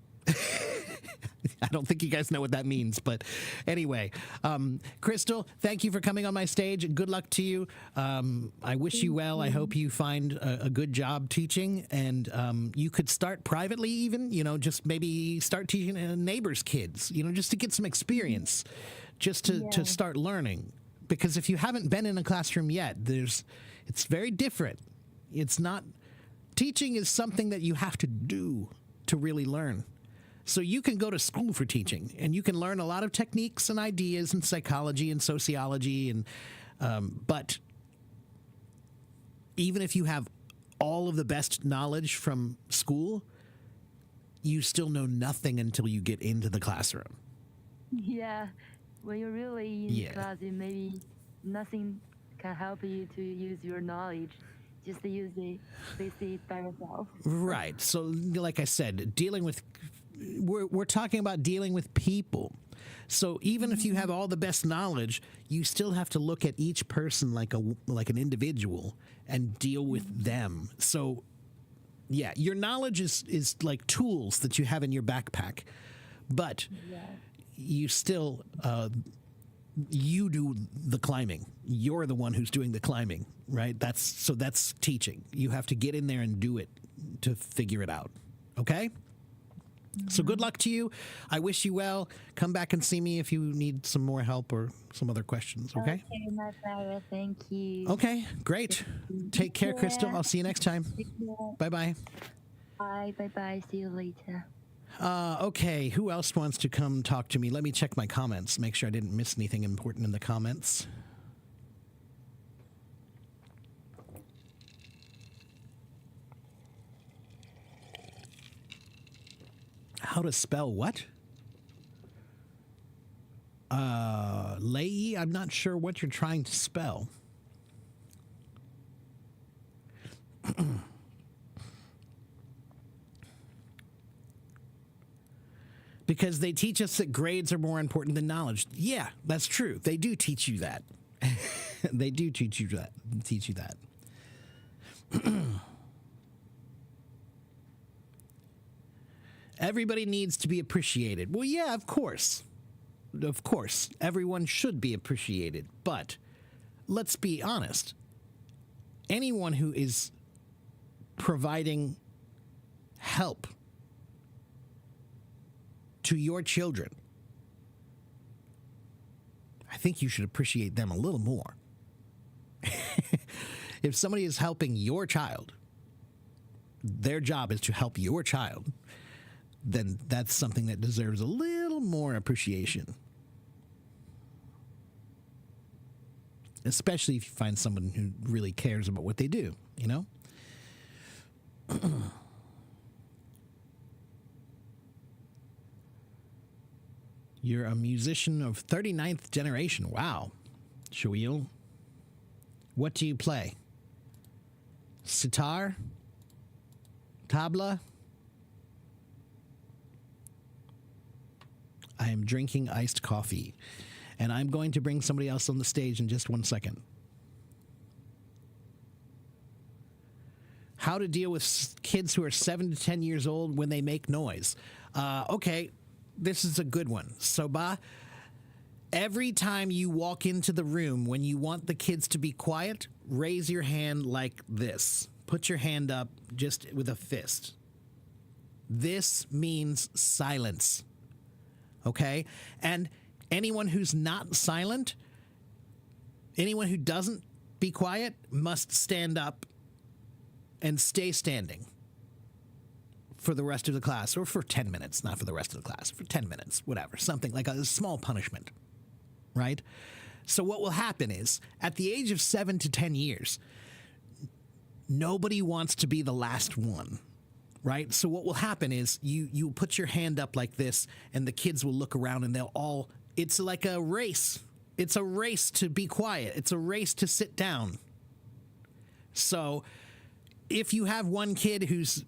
I don't think you guys know what that means, but anyway, Crystal, thank you for coming on my stage and good luck to you. I wish you well. I hope you find a good job teaching, and you could start privately even, just maybe start teaching neighbors' kids, just to get some experience, just to start learning. Because if you haven't been in a classroom yet, it's very different. Teaching is something that you have to do to really learn. So you can go to school for teaching, and you can learn a lot of techniques and ideas and psychology and sociology, but even if you have all of the best knowledge from school, you still know nothing until you get into the classroom. Yeah, when you're really in class, maybe nothing can help you to use your knowledge. Just to use it, basic by yourself. Right. So, like I said, we're talking about dealing with people. So even if you have all the best knowledge, you still have to look at each person like an individual and deal with them. So, yeah, your knowledge is like tools that you have in your backpack, but you still you do the climbing. You're the one who's doing the climbing, right? That's teaching. You have to get in there and do it to figure it out. Okay? So good luck to you. I wish you well. Come back and see me if you need some more help or some other questions, okay? Okay, my pleasure. Thank you. Okay, great. Take care, Crystal. I'll see you next time. Bye-bye. Bye. Bye-bye. See you later. Okay, who else wants to come talk to me? Let me check my comments, make sure I didn't miss anything important in the comments. How to spell what? Lei, I'm not sure what you're trying to spell. Because they teach us that grades are more important than knowledge. Yeah, that's true. They do teach you that. They do teach you that. Everybody needs to be appreciated. Well, yeah, of course. Of course. Everyone should be appreciated. But let's be honest. Anyone who is providing help to your children, I think you should appreciate them a little more. If somebody is helping your child, their job is to help your child, then that's something that deserves a little more appreciation. Especially if you find someone who really cares about what they do, you know? You're a musician of 39th generation. Wow. Shuil. What do you play? Sitar? Tabla? I am drinking iced coffee. And I'm going to bring somebody else on the stage in just 1 second. How to deal with kids who are 7 to 10 years old when they make noise. Okay, this is a good one. Soba, every time you walk into the room when you want the kids to be quiet, raise your hand like this. Put your hand up just with a fist. This means silence. Okay? And anyone who's not silent, anyone who doesn't be quiet, must stand up and stay standing for the rest of the class, or for 10 minutes, not for the rest of the class, for 10 minutes, whatever, something like a small punishment, right? So what will happen is, at the age of 7 to 10 years, nobody wants to be the last one. Right? So what will happen is you put your hand up like this, and the kids will look around and they'll all, it's like a race. It's a race to be quiet. It's a race to sit down. So if you have one kid who's,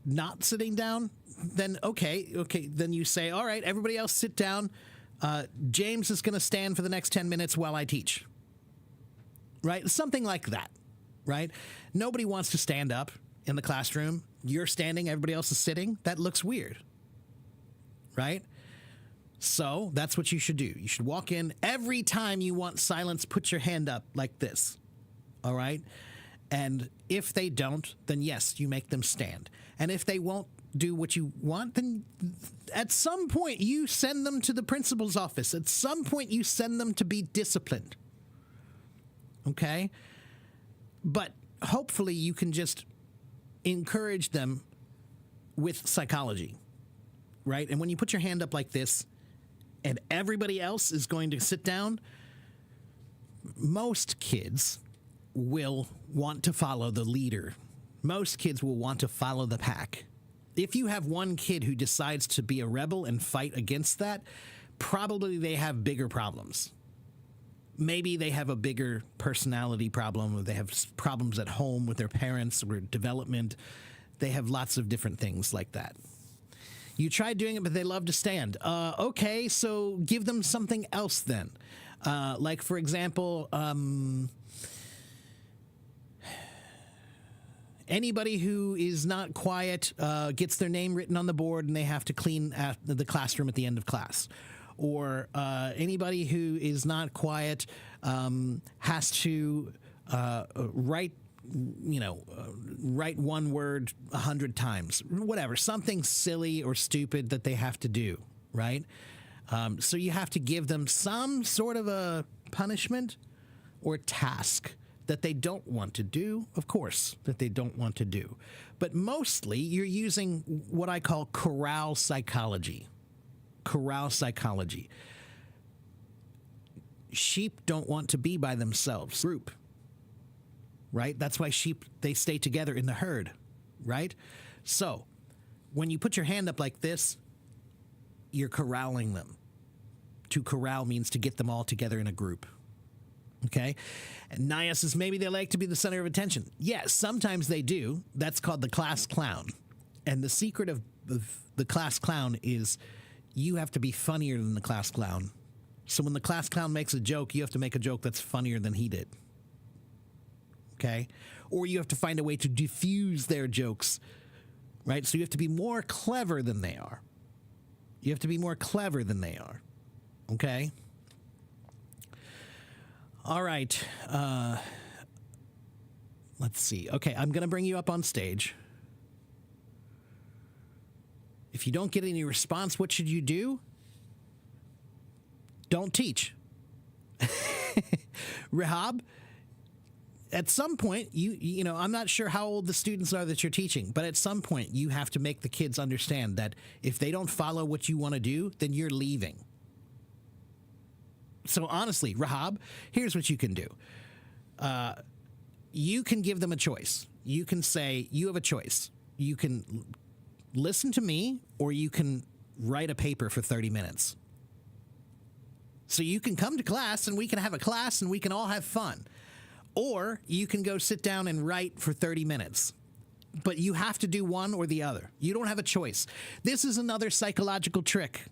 not sitting down, then okay, then you say, all right, everybody else sit down. James is going to stand for the next 10 minutes while I teach. Right? Something like that. Right? Nobody wants to stand up in the classroom. You're standing, everybody else is sitting. That looks weird, right? So that's what you should do. You should walk in. Every time you want silence, put your hand up like this, all right? And if they don't, then yes, you make them stand. And if they won't do what you want, then at some point you send them to the principal's office. At some point you send them to be disciplined, okay? But hopefully you can just encourage them with psychology, right? And when you put your hand up like this and everybody else is going to sit down, most kids will want to follow the leader. Most kids will want to follow the pack. If you have one kid who decides to be a rebel and fight against that, probably they have bigger problems. Maybe they have a bigger personality problem, or they have problems at home with their parents or development. They have lots of different things like that. You try doing it, but they love to stand. Okay, so give them something else then. Like, for example, anybody who is not quiet gets their name written on the board and they have to clean the classroom at the end of class. Or anybody who is not quiet has to write one word 100 times, whatever, something silly or stupid that they have to do, right? So you have to give them some sort of a punishment or task that they don't want to do, of course, that they don't want to do. But mostly you're using what I call corral psychology. Corral psychology. Sheep don't want to be by themselves. Group. Right? That's why sheep, they stay together in the herd. Right? So, when you put your hand up like this, you're corralling them. To corral means to get them all together in a group. Okay? And Naya says maybe they like to be the center of attention. Yes, sometimes they do. That's called the class clown. And the secret of the class clown is you have to be funnier than the class clown. So when the class clown makes a joke, you have to make a joke that's funnier than he did. Okay? Or you have to find a way to diffuse their jokes, right? So you have to be more clever than they are. You have to be more clever than they are. Okay? All right. Let's see. Okay, I'm going to bring you up on stage. If you don't get any response, what should you do? Don't teach. Rahab, at some point, you know, I'm not sure how old the students are that you're teaching, but at some point you have to make the kids understand that if they don't follow what you want to do, then you're leaving. So honestly, Rahab, here's what you can do. You can give them a choice. You can say, you have a choice. You can listen to me, or you can write a paper for 30 minutes. So you can come to class, and we can have a class, and we can all have fun. Or you can go sit down and write for 30 minutes. But you have to do one or the other. You don't have a choice. This is another psychological trick,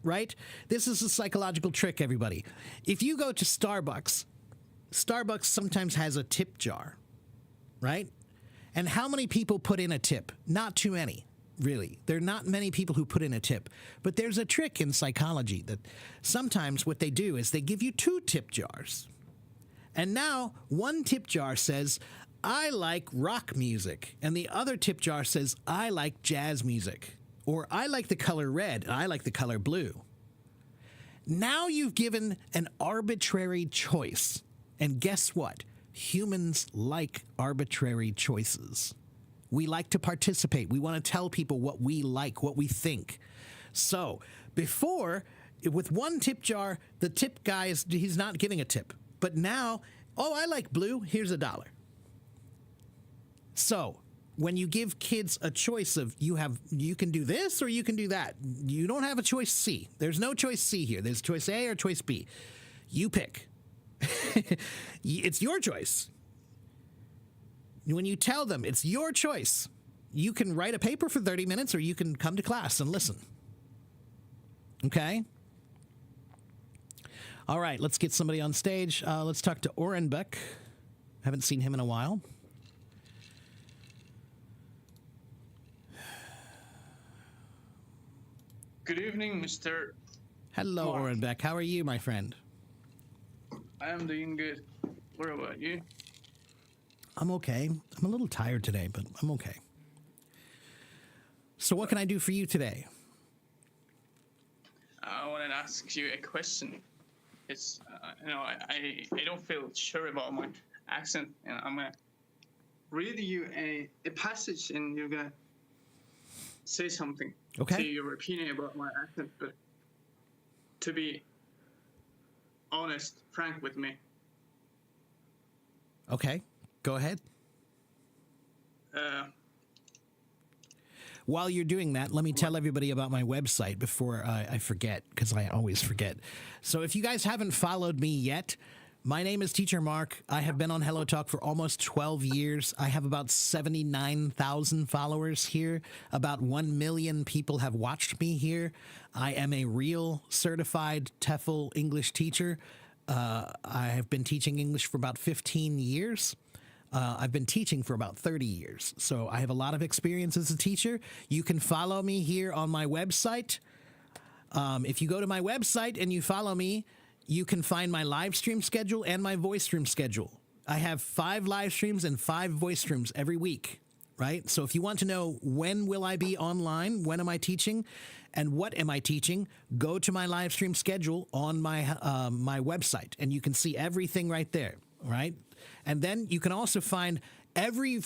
right? This is a psychological trick, everybody. If you go to Starbucks, Starbucks sometimes has a tip jar, right? And how many people put in a tip? Not too many. Really, there are not many people who put in a tip. But there's a trick in psychology that sometimes what they do is they give you 2 tip jars. And now one tip jar says, I like rock music. And the other tip jar says, I like jazz music. Or I like the color red, and I like the color blue. Now you've given an arbitrary choice. And guess what? Humans like arbitrary choices. We like to participate. We want to tell people what we like, what we think. So before, with one tip jar, the tip guy he's not giving a tip. But now, oh, I like blue, here's $1. So when you give kids a choice of you can do this or you can do that, you don't have a choice C. There's no choice C here. There's choice A or choice B. You pick. It's your choice. When you tell them it's your choice, you can write a paper for 30 minutes or you can come to class and listen. Okay? All right, let's get somebody on stage. Let's talk to Orenbeck. Haven't seen him in a while. Good evening, Mr. Hello, Mark. Orenbeck. How are you, my friend? I am doing good. What about you? I'm okay. I'm a little tired today, but I'm okay. So what can I do for you today? I want to ask you a question. It's, I don't feel sure about my accent, and I'm going to read you a passage, and you're going to say something. Okay. Say your opinion about my accent, but to be honest, frank with me. Okay, go ahead. While you're doing that, let me tell everybody about my website before I forget, because I always forget. So if you guys haven't followed me yet, my name is Teacher Mark. I have been on Hello Talk for almost 12 years. I have about 79,000 followers here. About 1 million people have watched me here. I am a real certified TEFL English teacher. I have been teaching English for about 15 years. I've been teaching for about 30 years, so I have a lot of experience as a teacher. You can follow me here on my website. If you go to my website and you follow me, you can find my live stream schedule and my voice stream schedule. I have 5 live streams and 5 voice streams every week, right? So if you want to know when will I be online, when am I teaching, and what am I teaching, go to my live stream schedule on my my website, and you can see everything right there, right? And then you can also find every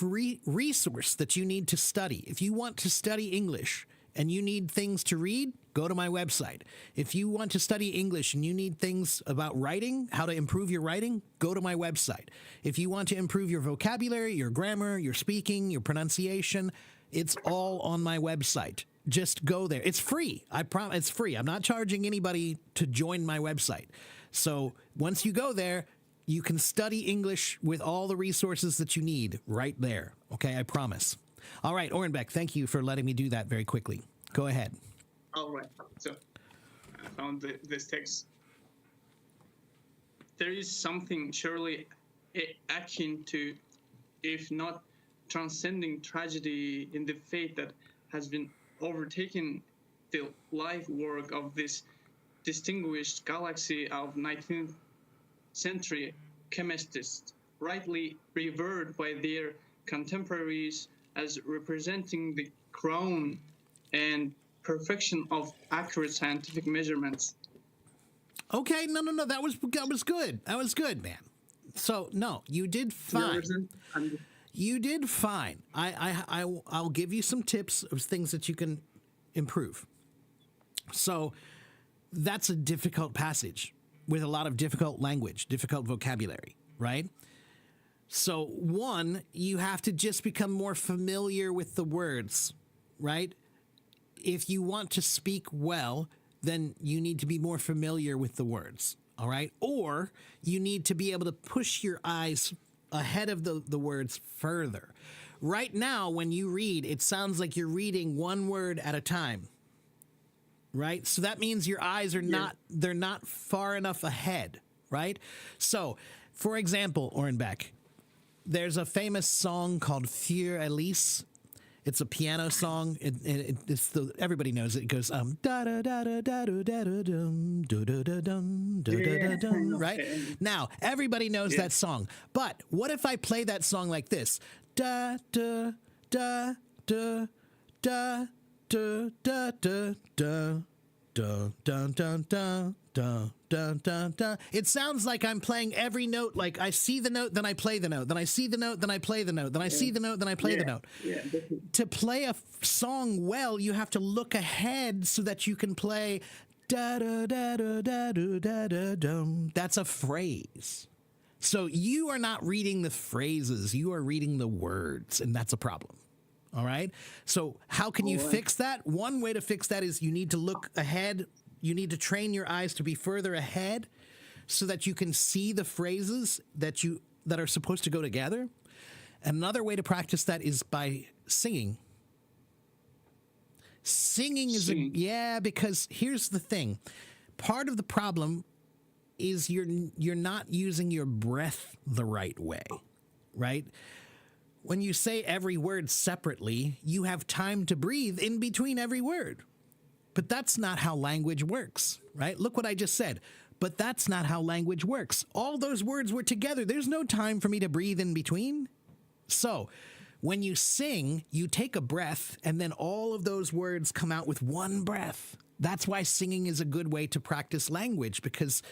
resource that you need to study. If you want to study English and you need things to read, go to my website. If you want to study English and you need things about writing, how to improve your writing, go to my website. If you want to improve your vocabulary, your grammar, your speaking, your pronunciation, it's all on my website. Just go there. It's free. I promise it's free. I'm not charging anybody to join my website. So once you go there, you can study English with all the resources that you need right there. Okay, I promise. All right, Orenbeck, thank you for letting me do that very quickly. Go ahead. All right. So I found this text. There is something surely akin to, if not transcending tragedy, in the fate that has been overtaken the life work of this distinguished galaxy of 19th century chemists, rightly revered by their contemporaries as representing the crown and perfection of accurate scientific measurements. Okay, no, that was good. That was good, man. So no, you did fine. You did fine. I'll give you some tips of things that you can improve. So that's a difficult passage with a lot of difficult language, difficult vocabulary, right? So one, you have to just become more familiar with the words, right? If you want to speak well, then you need to be more familiar with the words, all right? Or you need to be able to push your eyes ahead of the words further. Right now, when you read, it sounds like you're reading one word at a time, right? So that means your eyes are they're not far enough ahead, right? So, for example, Orenbeck, there's a famous song called Für Elise. It's a piano song. Everybody knows it. It goes da da da da da da da dum da da da dum da da da dum. Right now, everybody knows that song. But what if I play that song like this? Da da da da da da da da da. Dun, dun, dun, dun, dun, dun, dun, dun. It sounds like I'm playing every note. Like I see the note, then I play the note. Then I see the note, then I play the note. Then I see the note, then I play the note. To play a song well, you have to look ahead so that you can play da da da da da da da dum. That's a phrase. So you are not reading the phrases. You are reading the words, and that's a problem. All right. So how can you fix that? One way to fix that is you need to look ahead. You need to train your eyes to be further ahead so that you can see the phrases that are supposed to go together. Another way to practice that is by singing. Singing is because here's the thing. Part of the problem is you're not using your breath the right way, right? When you say every word separately, you have time to breathe in between every word. But that's not how language works, right? Look what I just said. But that's not how language works. All those words were together. There's no time for me to breathe in between. So when you sing, you take a breath, and then all of those words come out with one breath. That's why singing is a good way to practice language, because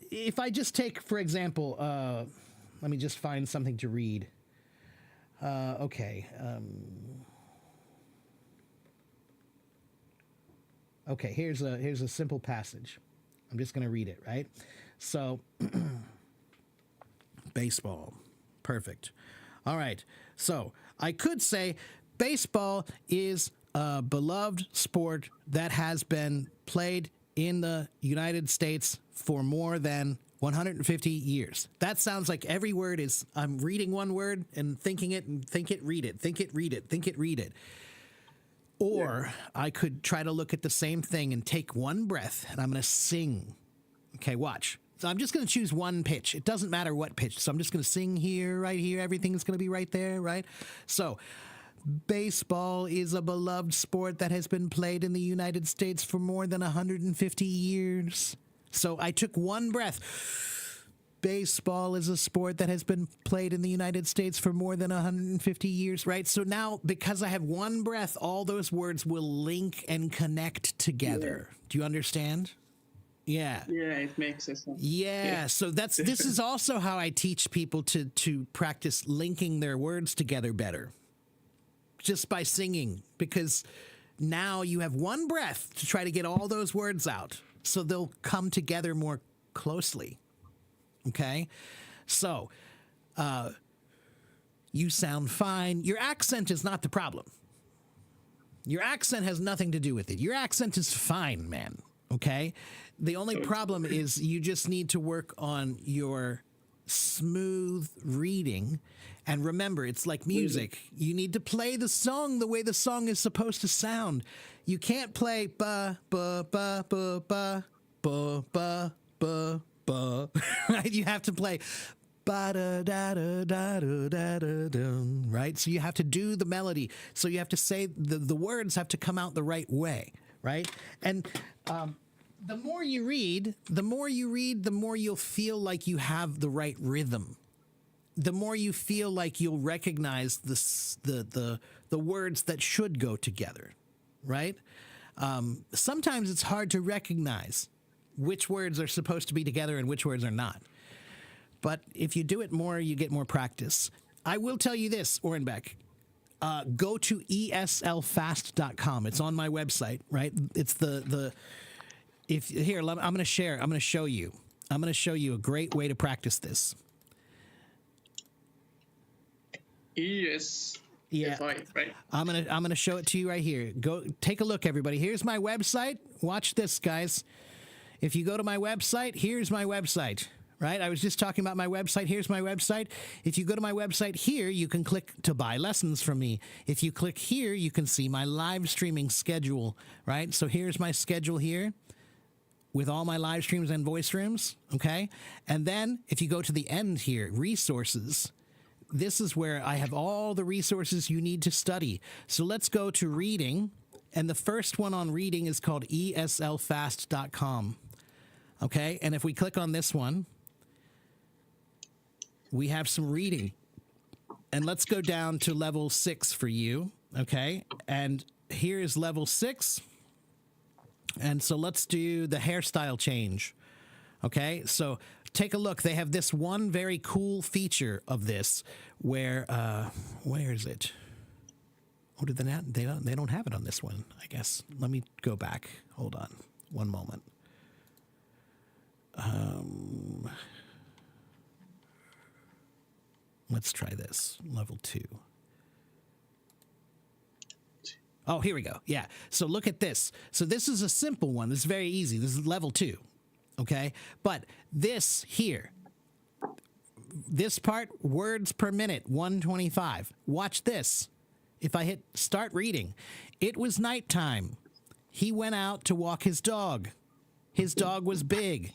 if I just take, for example, let me just find something to read. Okay. Okay, here's a simple passage. I'm just going to read it, right? So, baseball. Perfect. All right. So I could say baseball is a beloved sport that has been played in the United States for more than 150 years. That sounds like every word is, I'm reading one word and thinking it and think it, read it, think it, read it, think it, read it. Or I could try to look at the same thing and take one breath and I'm going to sing. Okay, watch. So I'm just going to choose one pitch. It doesn't matter what pitch. So I'm just going to sing here, right here. Everything's going to be right there, right? So baseball is a beloved sport that has been played in the United States for more than 150 years. So I took one breath. Baseball is a sport that has been played in the United States for more than 150 years, right? So now, because I have one breath, all those words will link and connect together. Do you understand? Yeah. Yeah, it makes sense. Yeah. So this is also how I teach people to practice linking their words together better. Just by singing, because now you have one breath to try to get all those words out. So they'll come together more closely. Okay? So, you sound fine. Your accent is not the problem. Your accent has nothing to do with it. Your accent is fine, man. Okay? The only problem is you just need to work on your smooth reading. And remember, it's like music. You need to play the song the way the song is supposed to sound. You can't play ba ba ba ba ba ba ba ba ba. Right? You have to play ba da da da da da da da da. Right? So you have to do the melody. So you have to say the words have to come out the right way. Right? And the more you read, the more you'll feel like you have the right rhythm. The more you feel like you'll recognize the words that should go together, right? Sometimes it's hard to recognize which words are supposed to be together and which words are not. But if you do it more, you get more practice. I will tell you this, Orenbeck. Go to eslfast.com. It's on my website, right? It's I'm going to share. I'm going to show you. I'm going to show you a great way to practice this. Yes. Yeah. Right. I'm gonna show it to you right here. Go take a look, everybody. Here's my website. Watch this, guys. If you go to my website, here's my website. Right? I was just talking about my website. Here's my website. If you go to my website here, you can click to buy lessons from me. If you click here, you can see my live streaming schedule. Right? So here's my schedule here with all my live streams and voice rooms. Okay? And then if you go to the end here, resources, this is where I have all the resources you need to study. So let's go to reading. And the first one on reading is called eslfast.com. Okay? And if we click on this one, we have some reading. And let's go down to level 6 for you. Okay? And here is level 6. And so let's do the hairstyle change. Okay? So take a look. They have this one very cool feature of this where is it? Oh, did they don't have it on this one, I guess. Let me go back. Hold on. One moment. Let's try this. Level 2. Oh, here we go. Yeah. So look at this. So this is a simple one. This is very easy. This is level 2. Okay? But this here, this part, words per minute, 125. Watch this. If I hit start reading, it was nighttime. He went out to walk his dog. His dog was big.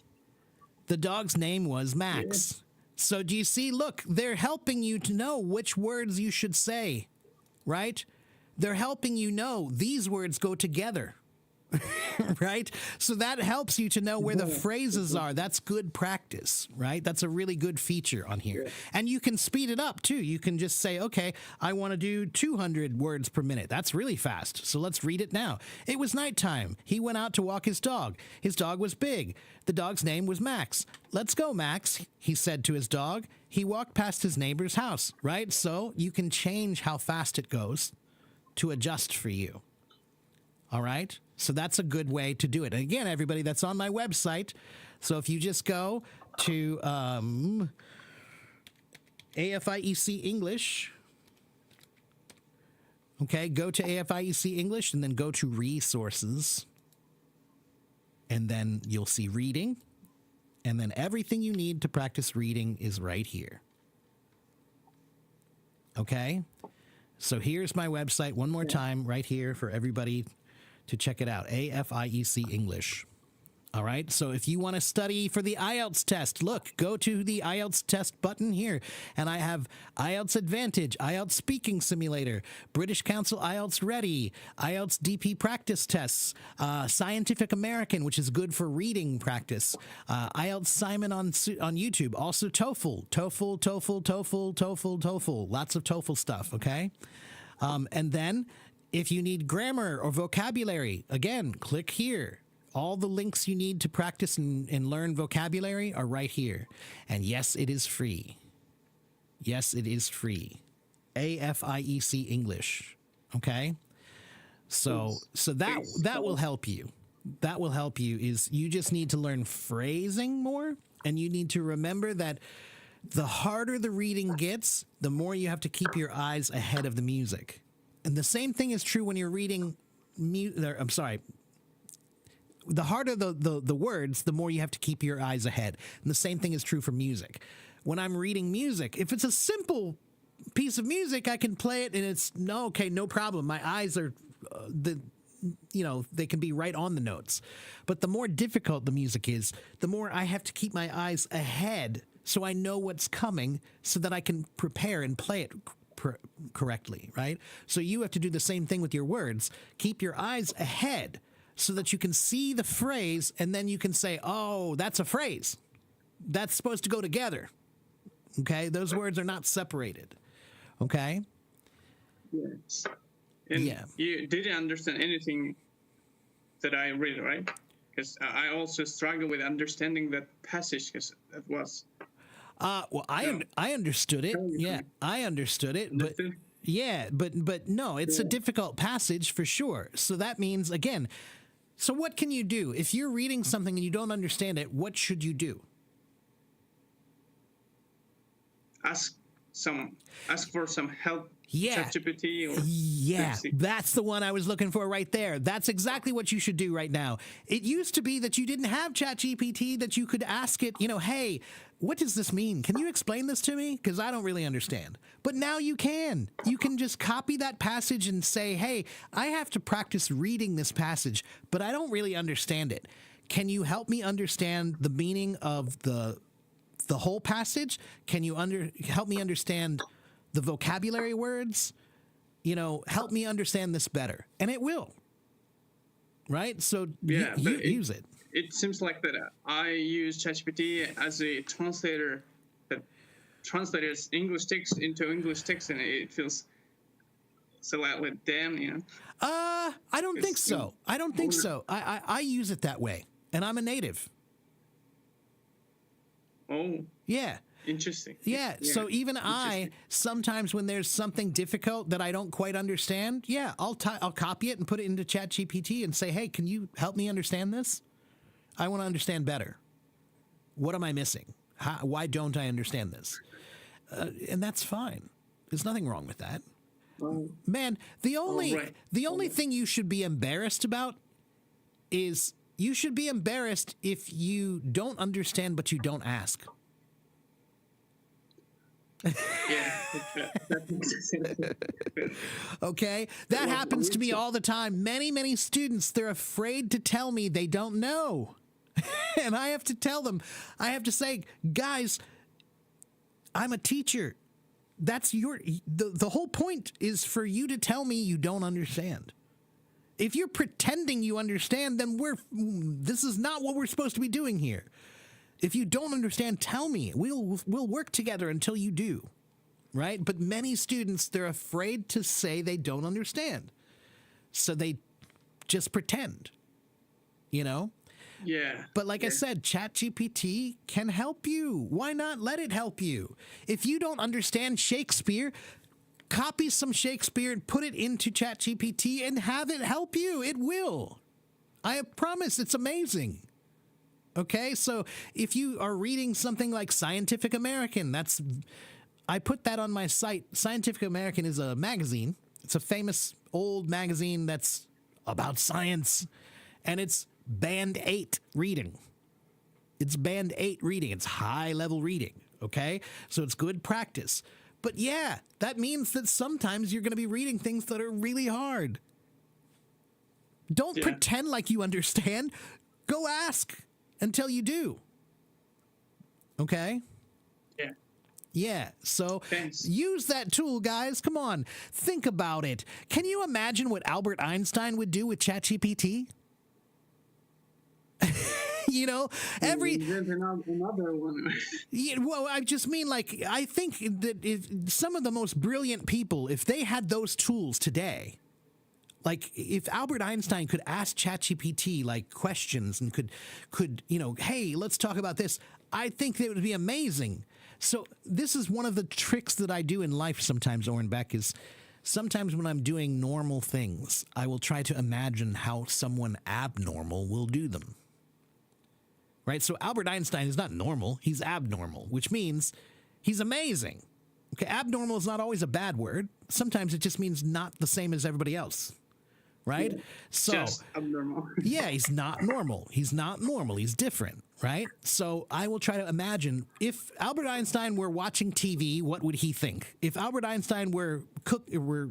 The dog's name was Max. So do you see? Look, they're helping you to know which words you should say, right? They're helping you know these words go together. Right? So that helps you to know where the phrases are. That's good practice, right? That's a really good feature on here. And you can speed it up too. You can just say, okay, I want to do 200 words per minute. That's really fast. So let's read it now. It was nighttime. He went out to walk his dog. His dog was big. The dog's name was Max. Let's go, Max, he said to his dog. He walked past his neighbor's house, right? So you can change how fast it goes to adjust for you. All right? So that's a good way to do it. And again, everybody, that's on my website. So if you just go to AFIEC English. Okay, go to AFIEC English and then go to resources. And then you'll see reading. And then everything you need to practice reading is right here. Okay? So here's my website one more time right here for everybody to check it out. AFIEC English. All right. So if you want to study for the IELTS test, look, go to the IELTS test button here. And I have IELTS Advantage, IELTS Speaking Simulator, British Council IELTS Ready, IELTS DP practice tests, Scientific American, which is good for reading practice, IELTS Simon on YouTube, also TOEFL, lots of TOEFL stuff. Okay. And then if you need grammar or vocabulary, again, click here. All the links you need to practice and learn vocabulary are right here. And yes, it is free. Yes, it is free. AFIEC English. Okay? So that will help you. That will help you. Is you just need to learn phrasing more, and you need to remember that the harder the reading gets, the more you have to keep your eyes ahead of the music. And the same thing is true when you're reading the harder the words, the more you have to keep your eyes ahead. And the same thing is true for music. When I'm reading music, if it's a simple piece of music, I can play it and it's no problem. My eyes are, they can be right on the notes. But the more difficult the music is, the more I have to keep my eyes ahead so I know what's coming so that I can prepare and play it correctly, right? So you have to do the same thing with your words. Keep your eyes ahead so that you can see the phrase, and then you can say, oh, that's a phrase. That's supposed to go together. Okay? Those words are not separated. Okay? Yes. And you didn't understand anything that I read, right? Because I also struggle with understanding that passage, because that was... Well, I understood it. Yeah, I understood it. But yeah, but no, it's a difficult passage for sure. So that means, again... So what can you do? If you're reading something and you don't understand it, what should you do? Ask for some help. Yeah. ChatGPT or yeah, that's the one I was looking for right there. That's exactly what you should do right now. It used to be that you didn't have ChatGPT, that you could ask it, hey, what does this mean? Can you explain this to me? Because I don't really understand. But now you can. You can just copy that passage and say, hey, I have to practice reading this passage, but I don't really understand it. Can you help me understand the meaning of the whole passage? Can you help me understand the vocabulary words? Help me understand this better. And it will. Right? So use it. It seems like that I use ChatGPT as a translator that translates English text into English text, and it feels so like damn, I don't think so. I don't think so. I use it that way, and I'm a native. Oh. Yeah. Interesting. Yeah. So even I, sometimes when there's something difficult that I don't quite understand, I'll copy it and put it into ChatGPT and say, hey, can you help me understand this? I want to understand better. What am I missing? Why don't I understand this? And that's fine. There's nothing wrong with that. Man, the only thing you should be embarrassed about is you should be embarrassed if you don't understand but you don't ask. Okay, that happens to me all the time. Many students, they're afraid to tell me they don't know. And I have to tell them, I have to say, guys, I'm a teacher. That's the whole point is for you to tell me you don't understand. If you're pretending you understand, then this is not what we're supposed to be doing here. If you don't understand, tell me. We'll work together until you do, right? But many students, they're afraid to say they don't understand. So they just pretend, Yeah. But like I said, ChatGPT can help you. Why not let it help you? If you don't understand Shakespeare, copy some Shakespeare and put it into ChatGPT and have it help you. It will. I promise, it's amazing. Okay, so if you are reading something like Scientific American, that's I put that on my site. Scientific American is a magazine. It's a famous old magazine that's about science, and it's band 8 reading. It's band 8 reading. It's high level reading. Okay. So it's good practice. But yeah, that means that sometimes you're going to be reading things that are really hard. Don't pretend like you understand. Go ask until you do. Okay? Yeah. Yeah. So Thanks. use that tool, guys. Come on. Think about it. Can you imagine what Albert Einstein would do with ChatGPT? You know, There's another one. Yeah, well, I just mean, like, I think that if some of the most brilliant people, if they had those tools today, like if Albert Einstein could ask ChatGPT like questions and could, you know, hey, let's talk about this, I think it would be amazing. So this is one of the tricks that I do in life sometimes, Oren Beck, is sometimes when I'm doing normal things, I will try to imagine how someone abnormal will do them. Right? So Albert Einstein is not normal, he's abnormal, which means he's amazing. Okay, abnormal is not always a bad word. Sometimes it just means not the same as everybody else. Right? Yeah, So just abnormal. yeah, he's not normal. He's not normal. He's different, right? So I will try to imagine if Albert Einstein were watching TV, what would he think? If Albert Einstein were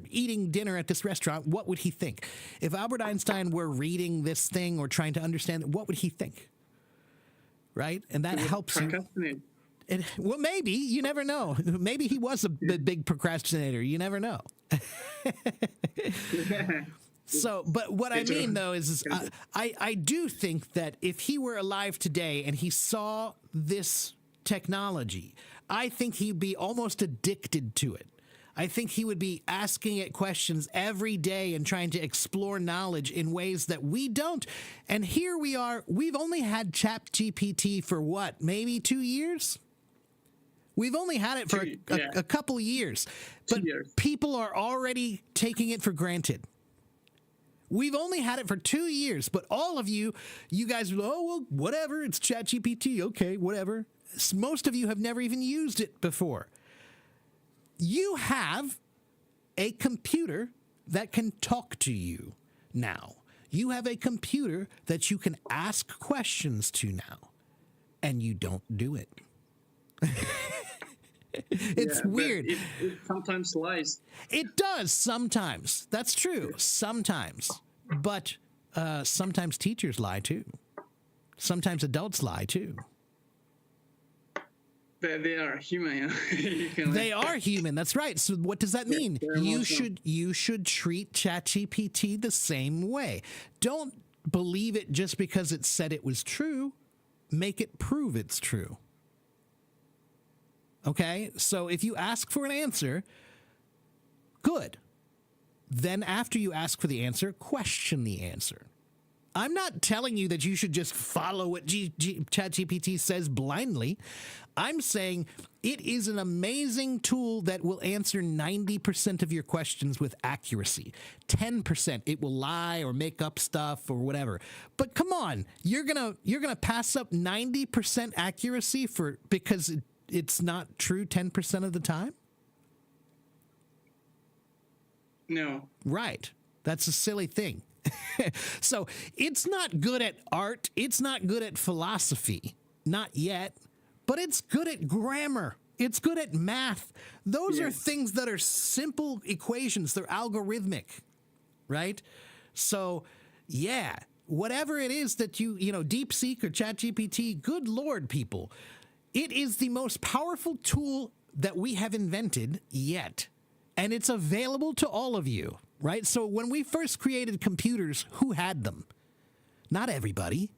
eating dinner at this restaurant, what would he think? If Albert Einstein were reading this thing or trying to understand it, what would he think? Right? And that helps you. Well, maybe. You never know. Maybe he was a big procrastinator. You never know. So, but what I mean, though, is I do think that if he were alive today and he saw this technology, I think he'd be almost addicted to it. I think he would be asking it questions every day and trying to explore knowledge in ways that we don't. And here we are. We've only had ChatGPT for what, maybe 2 years? We've only had it for a couple years. But people are already taking it for granted. We've only had it for 2 years, but all of you guys, oh, well, whatever, it's ChatGPT, okay, whatever. Most of you have never even used it before. You have a computer that can talk to you now. You have a computer that you can ask questions to now, and you don't do it. It's weird. It sometimes lies. It does sometimes. That's true. Sometimes. But sometimes teachers lie too. Sometimes adults lie too. They are human. They are human. That's right. So what does that mean? You should treat ChatGPT the same way. Don't believe it just because it said it was true. Make it prove it's true. Okay? So if you ask for an answer, good. Then after you ask for the answer, question the answer. I'm not telling you that you should just follow what ChatGPT says blindly. I'm saying it is an amazing tool that will answer 90% of your questions with accuracy. 10% it will lie or make up stuff or whatever. But come on, you're gonna pass up 90% accuracy because it's not true 10% of the time? No. Right. That's a silly thing. So it's not good at art. It's not good at philosophy. Not yet. But it's good at grammar. It's good at math. Those are things that are simple equations. They're algorithmic. Right? So, yeah. Whatever it is that you DeepSeek or ChatGPT, good Lord, people. It is the most powerful tool that we have invented yet. And it's available to all of you. Right? So when we first created computers, who had them? Not everybody.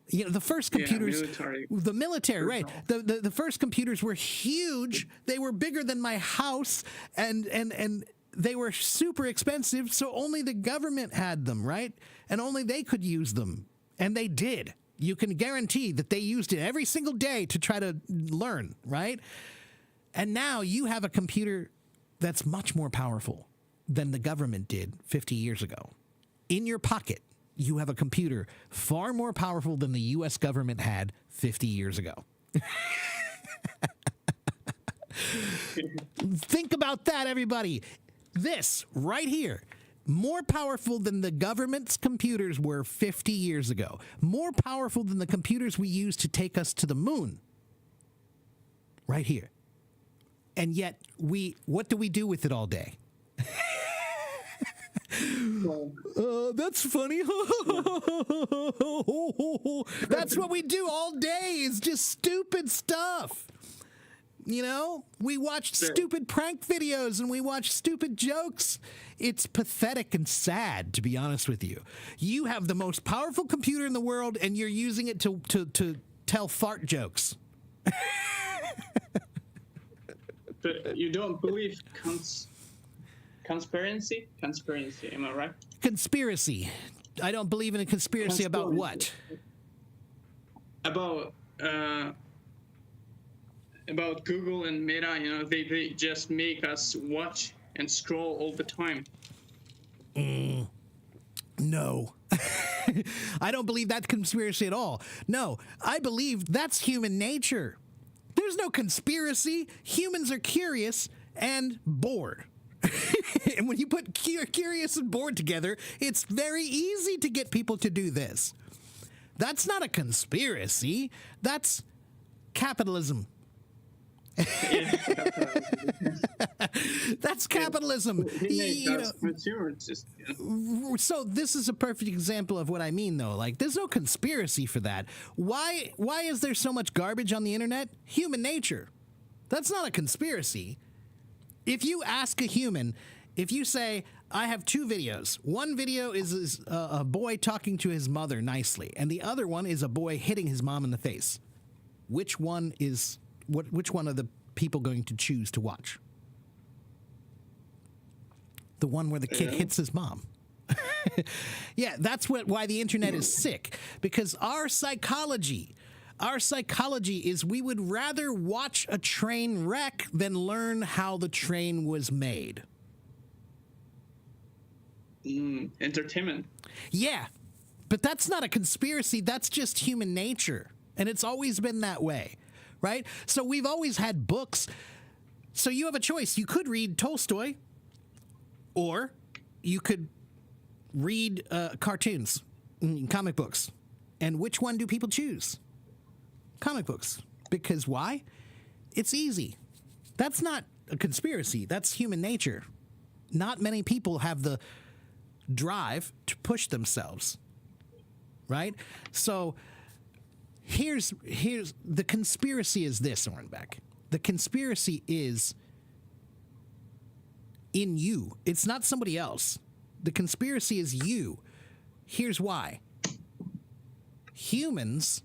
You know, the first computers, the military, right? The first computers were huge. They were bigger than my house, and they were super expensive. So only the government had them, right? And only they could use them, and they did. You can guarantee that they used it every single day to try to learn, right? And now you have a computer that's much more powerful than the government did 50 years ago. In your pocket, you have a computer far more powerful than the U.S. government had 50 years ago. Think about that, everybody. This right here, more powerful than the government's computers were 50 years ago. More powerful than the computers we use to take us to the moon. Right here. And yet, what do we do with it all day? That's funny. That's what we do all day is just stupid stuff. You know, we watch stupid prank videos and we watch stupid jokes. It's pathetic and sad, to be honest with you. You have the most powerful computer in the world and you're using it to tell fart jokes. But you don't believe conspiracy? Conspiracy, am I right? Conspiracy. I don't believe in a conspiracy about what? About Google and Meta, you know, they just make us watch and scroll all the time. No. I don't believe that's conspiracy at all. No, I believe that's human nature. There's no conspiracy. Humans are curious and bored. And when you put curious and bored together, it's very easy to get people to do this. That's not a conspiracy. That's capitalism. That's capitalism. So this is a perfect example of what I mean, though. Like, there's no conspiracy for that. Why is there so much garbage on the internet? Human nature. That's not a conspiracy. If you ask a human, if you say, I have two videos. One video is a boy talking to his mother nicely, and the other one is a boy hitting his mom in the face. Which one are the people going to choose to watch? The one where the kid hits his mom. Yeah, that's why the internet is sick. Because our psychology is we would rather watch a train wreck than learn how the train was made. Entertainment. Yeah, but that's not a conspiracy. That's just human nature. And it's always been that way. Right? So we've always had books. So you have a choice. You could read Tolstoy, or you could read cartoons, comic books. And which one do people choose? Comic books. Because why? It's easy. That's not a conspiracy. That's human nature. Not many people have the drive to push themselves. Right? So Here's the conspiracy is this, Ornbeck. The conspiracy is in you. It's not somebody else. The conspiracy is you. Here's why. Humans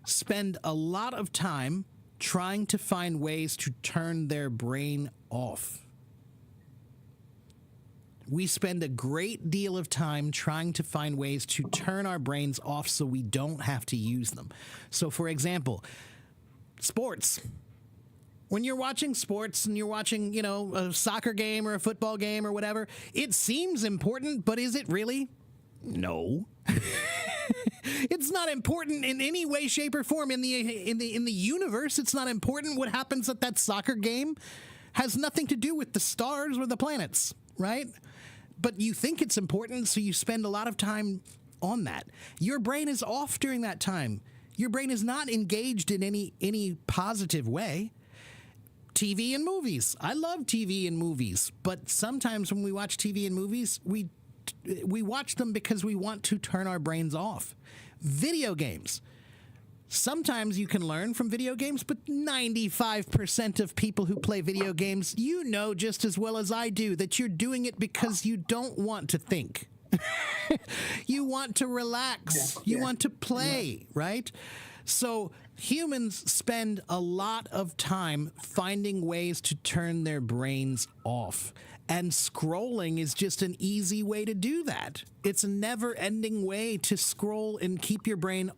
spend a lot of time trying to find ways to turn their brain off. We spend a great deal of time trying to find ways to turn our brains off so we don't have to use them. So, for example, sports. When you're watching sports and you're watching, you know, a soccer game or a football game or whatever, it seems important, but is it really? No. It's not important in any way, shape, or form. In the universe, it's not important. What happens at that soccer game has nothing to do with the stars or the planets, right? But you think it's important, so you spend a lot of time on that. Your brain is off during that time. Your brain is not engaged in any positive way. TV and movies. I love TV and movies, but sometimes when we watch TV and movies, we watch them because we want to turn our brains off. Video games. Sometimes you can learn from video games, but 95% of people who play video games, you know just as well as I do that you're doing it because you don't want to think. You want to relax. You want to play, right? So humans spend a lot of time finding ways to turn their brains off. And scrolling is just an easy way to do that. It's a never-ending way to scroll and keep your brain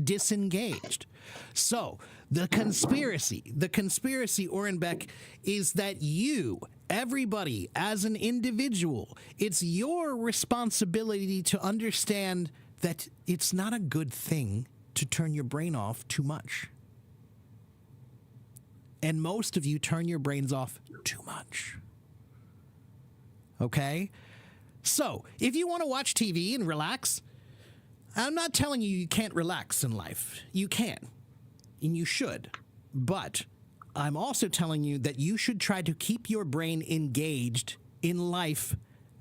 disengaged. So the conspiracy, Ornbeck, is that you, everybody, as an individual, it's your responsibility to understand that it's not a good thing to turn your brain off too much. And most of you turn your brains off too much. Okay? So, if you want to watch TV and relax, I'm not telling you you can't relax in life. You can, and you should. But I'm also telling you that you should try to keep your brain engaged in life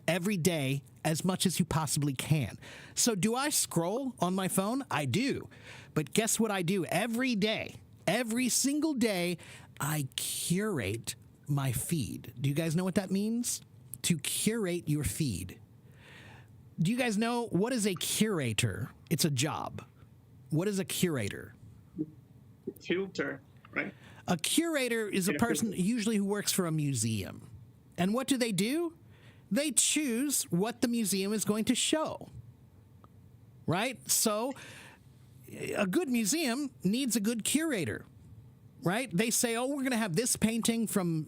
every day as much as you possibly can. So do I scroll on my phone? I do. But guess what I do every day? Every single day, I curate my feed. Do you guys know what that means? To curate your feed. Do you guys know what is a curator? It's a job. What is a curator? Filter, right? A curator is a person usually who works for a museum. And what do? They choose what the museum is going to show. Right? So a good museum needs a good curator. Right? They say, oh, we're going to have this painting from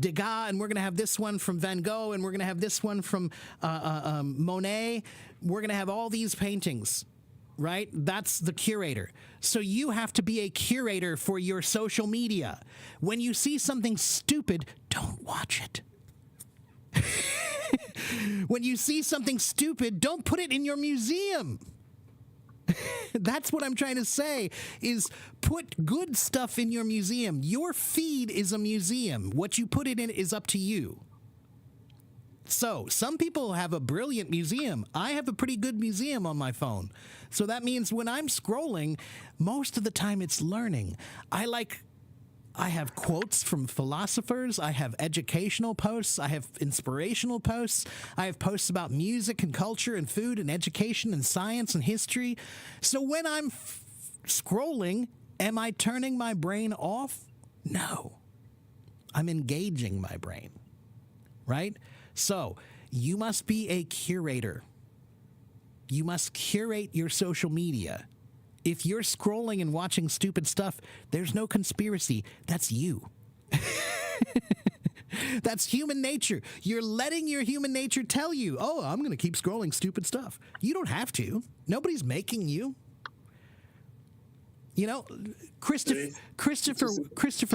Degas, and we're going to have this one from Van Gogh, and we're going to have this one from Monet. We're going to have all these paintings. Right? That's the curator. So you have to be a curator for your social media. When you see something stupid, don't watch it. When you see something stupid, don't put it in your museum. That's what I'm trying to say, is put good stuff in your museum. Your feed is a museum. What you put it in is up to you. So, some people have a brilliant museum. I have a pretty good museum on my phone. So that means when I'm scrolling, most of the time it's learning. I have quotes from philosophers. I have educational posts. I have inspirational posts. I have posts about music and culture and food and education and science and history. So when I'm scrolling, am I turning my brain off? No. I'm engaging my brain. Right? So you must be a curator. You must curate your social media. If you're scrolling and watching stupid stuff, there's no conspiracy. That's you. That's human nature. You're letting your human nature tell you, oh, I'm going to keep scrolling stupid stuff. You don't have to. Nobody's making you. You know, Christopher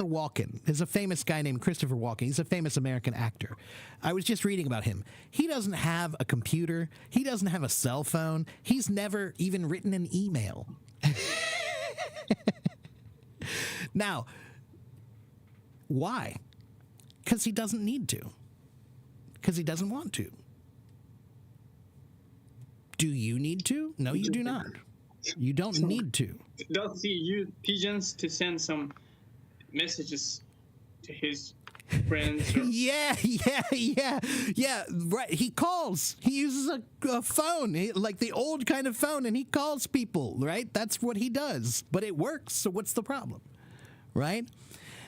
Walken is a famous guy named Christopher Walken. He's a famous American actor. I was just reading about him. He doesn't have a computer. He doesn't have a cell phone. He's never even written an email. Now, why? Because he doesn't need to. Because he doesn't want to. Do you need to? No, you do not. You don't need to. Does he use pigeons to send some messages to his friends? Or... Yeah. Right. He calls. He uses a phone, like the old kind of phone, and he calls people, right? That's what he does. But it works, so what's the problem? Right?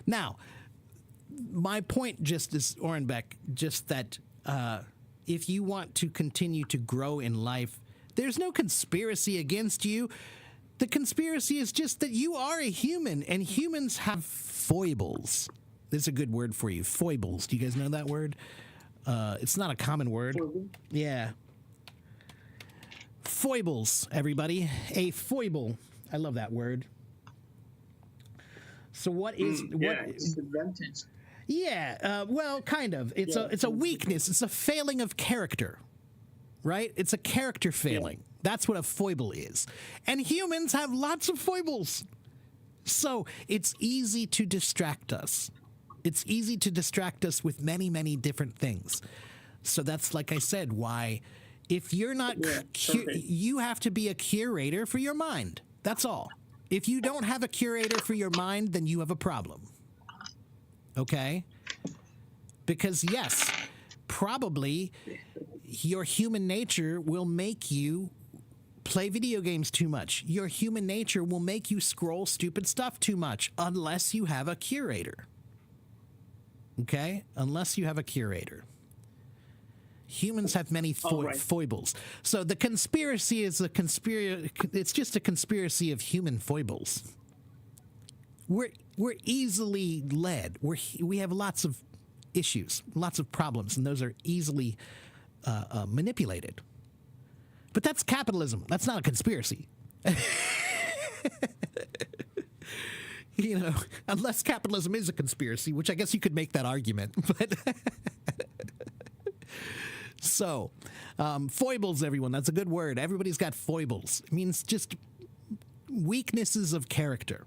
Now, my point just is, Orenbeck, just that if you want to continue to grow in life, there's no conspiracy against you. The conspiracy is just that you are a human, and humans have foibles. There's a good word for you, foibles. Do you guys know that word? It's not a common word. Yeah. Foibles, everybody. A foible. I love that word. So what is... it's advantage. Yeah, well, kind of. It's a weakness. It's a failing of character. Right? It's a character failing. Yeah. That's what a foible is. And humans have lots of foibles. So it's easy to distract us. It's easy to distract us with many, many different things. So that's, like I said, why if you're not, you have to be a curator for your mind. That's all. If you don't have a curator for your mind, then you have a problem. Okay? Because yes, probably your human nature will make you play video games too much. Your human nature will make you scroll stupid stuff too much unless you have a curator. Okay? Unless you have a curator. Humans have many foibles. So the conspiracy is it's just a conspiracy of human foibles. We're easily led. We have lots of issues, lots of problems, and those are easily manipulated. But that's capitalism. That's not a conspiracy. You know, unless capitalism is a conspiracy, which I guess you could make that argument. But so, foibles, everyone. That's a good word. Everybody's got foibles. It means just weaknesses of character.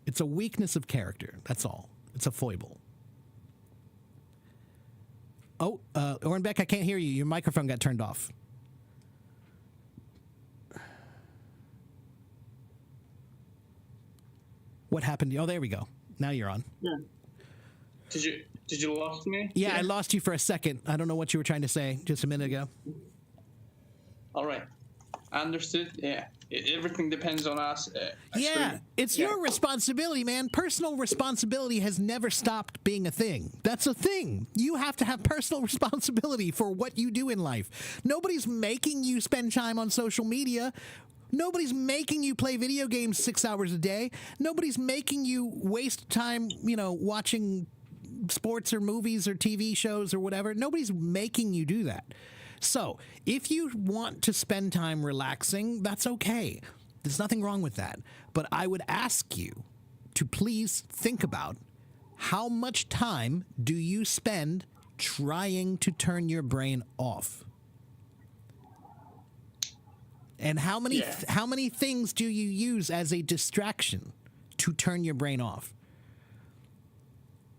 It's a weakness of character. That's all. It's a foible. Oh, Orenbeck, I can't hear you. Your microphone got turned off. What happened? Oh, there we go. Now you're on. Yeah. Did you lost me? Yeah, I lost you for a second. I don't know what you were trying to say just a minute ago. All right. Understood. Yeah. Everything depends on us. Yeah, it's your responsibility, man. Personal responsibility has never stopped being a thing. That's a thing. You have to have personal responsibility for what you do in life. Nobody's making you spend time on social media. Nobody's making you play video games 6 hours a day. Nobody's making you waste time, you know, watching sports or movies or TV shows or whatever. Nobody's making you do that. So, if you want to spend time relaxing, that's okay. There's nothing wrong with that. But I would ask you to please think about how much time do you spend trying to turn your brain off? And how many things do you use as a distraction to turn your brain off?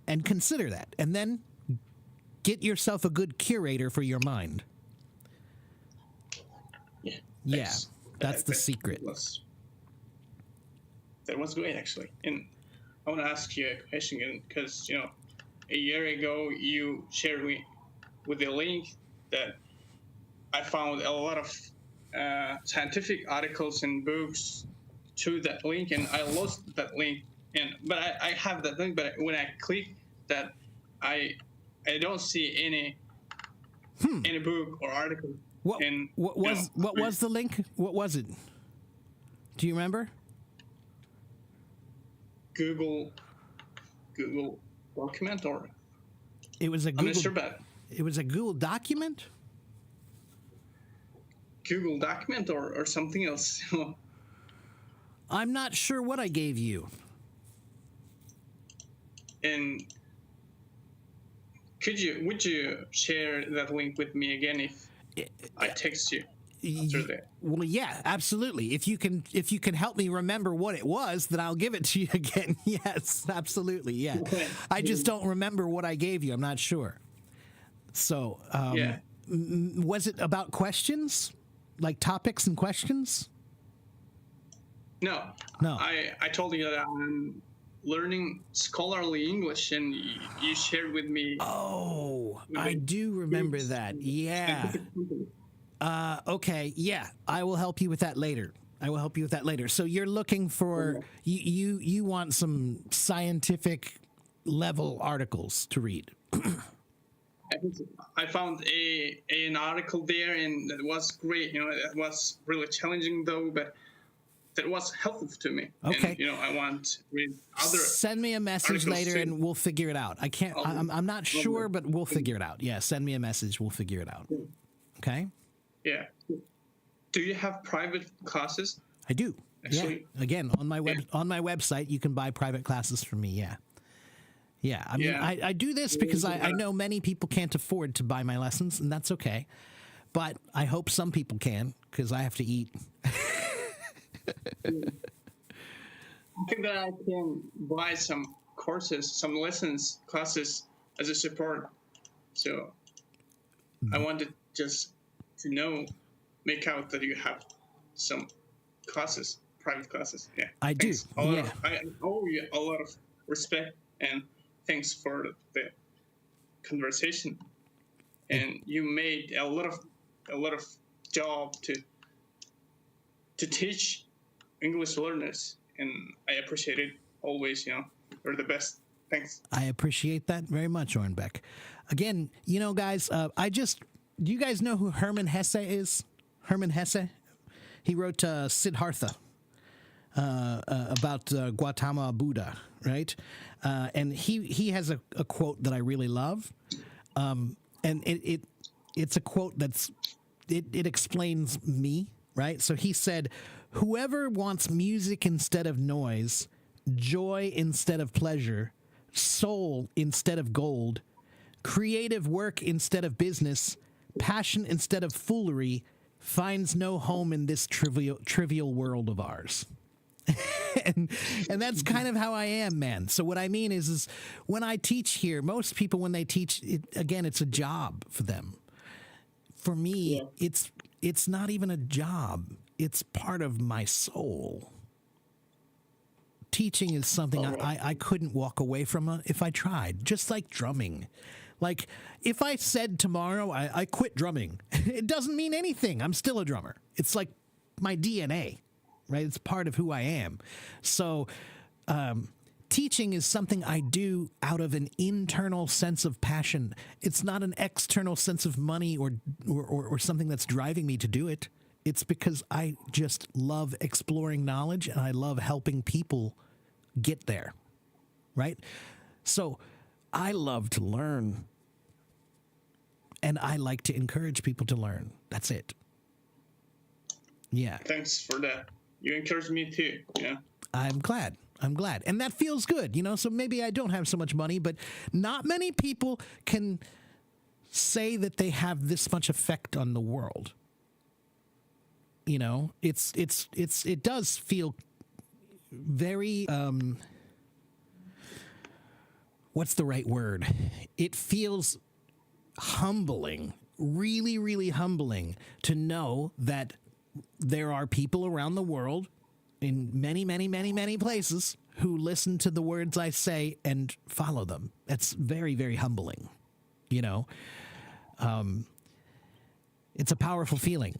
And consider that. And then get yourself a good curator for your mind. Yeah, that's the secret. That was great, actually. And I want to ask you a question, because, you know, a year ago you shared me with a link that I found a lot of scientific articles and books to that link, and I lost that link. But I have that link, but when I click that, I don't see any book or article. What was the link? What was it? Do you remember? Google document, or it was a Google. I'm not sure about it was a Google document. Google document or something else. I'm not sure what I gave you. And would you share that link with me again if I text you after that? Well, yeah, absolutely. If you can help me remember what it was, then I'll give it to you again. Yes, absolutely. Yeah. I just don't remember what I gave you. I'm not sure. So, was it about questions? Like topics and questions? No. I told you that I'm learning scholarly English, and you shared with me. Oh, I do remember that. Yeah. Okay. Yeah, I will help you with that later. So you're looking for you want some scientific level articles to read. I found an article there, and it was great. You know, it was really challenging though, but that was helpful to me. Okay. And, you know, I want to read other. Send me a message later, too. and we'll figure it out. I can't. I'm not sure, but we'll figure it out. Yeah, send me a message. We'll figure it out. Okay. Yeah. Do you have private classes? I do. Actually, yeah. Again, on my website, you can buy private classes from me. Yeah. Yeah. I mean, I do this because I know many people can't afford to buy my lessons, and that's okay. But I hope some people can, because I have to eat. I think that I can buy some courses, some lessons, classes as a support. So I wanted just to make out that you have some classes, private classes. Yeah, I thanks. do. Yeah. I owe you a lot of respect, and thanks for the conversation. And you made a lot of job to teach English learners, and I appreciate it always. You know, you're the best. Thanks. I appreciate that very much, Ornbeck. Again, you know, guys, do you guys know who Hermann Hesse is? Hermann Hesse? He wrote Siddhartha about Gautama Buddha, right? And he has a quote that I really love, and it's a quote it explains me, right? So he said, "Whoever wants music instead of noise joy instead of pleasure, soul instead of gold, creative work instead of business, passion instead of foolery, finds no home in this trivial world of ours. and that's kind of how I am, man. So what I mean is when I teach here, most people, when they teach, it's a job for them. For me, it's not even a job. It's part of my soul. Teaching is something I couldn't walk away from if I tried, just like drumming. Like, if I said tomorrow I quit drumming, it doesn't mean anything. I'm still a drummer. It's like my DNA, right? It's part of who I am. So teaching is something I do out of an internal sense of passion. It's not an external sense of money or something that's driving me to do it. It's because I just love exploring knowledge and I love helping people get there, right? So I love to learn, and I like to encourage people to learn. That's it. Yeah. Thanks for that. You encouraged me too. Yeah. I'm glad. And that feels good, so maybe I don't have so much money, but not many people can say that they have this much effect on the world. It does feel very, what's the right word? It feels humbling, really, really humbling to know that there are people around the world in many, many, many, many places who listen to the words I say and follow them. That's very, very humbling. It's a powerful feeling,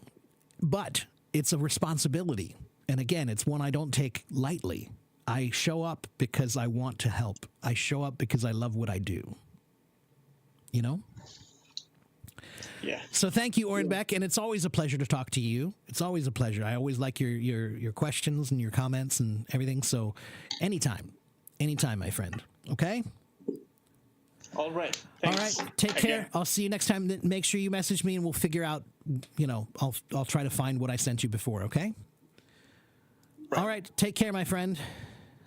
but it's a responsibility. And again, it's one I don't take lightly. I show up because I want to help. I show up because I love what I do. Yeah. So thank you, Orenbeck, and it's always a pleasure to talk to you. It's always a pleasure. I always like your questions and your comments and everything. So anytime, my friend. Okay? All right. All Thanks. right. Take care. I'll see you next time. Make sure you message me and we'll figure out, I'll try to find what I sent you before, okay? Right. All right. Take care, my friend.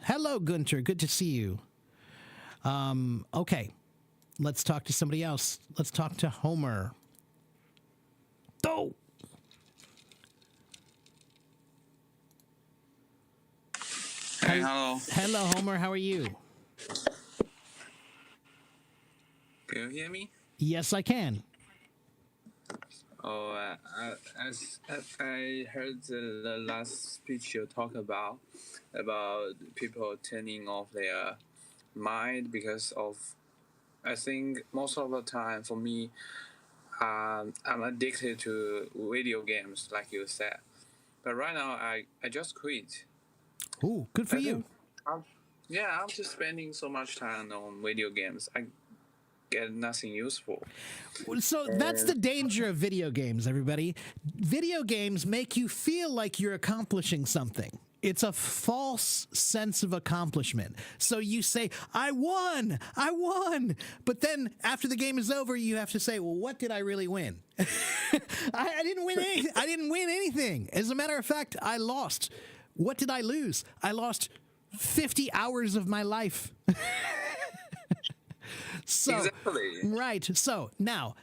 Hello, Gunter. Good to see you. Okay. Let's talk to somebody else. Let's talk to Homer. Oh! Hey, hello. Hello, Homer. How are you? Can you hear me? Yes, I can. Oh, as I heard the last speech you talked about people turning off their mind because of, I think most of the time for me, I'm addicted to video games, like you said. But right now, I just quit. Ooh, good for you. I'm just spending so much time on video games. I get nothing useful. So that's the danger of video games, everybody. Video games make you feel like you're accomplishing something. It's a false sense of accomplishment. So you say, I won. But then after the game is over, you have to say, well, what did I really win? I didn't win anything. I didn't win anything. As a matter of fact, I lost. What did I lose? I lost 50 hours of my life. So, exactly. Right. So now,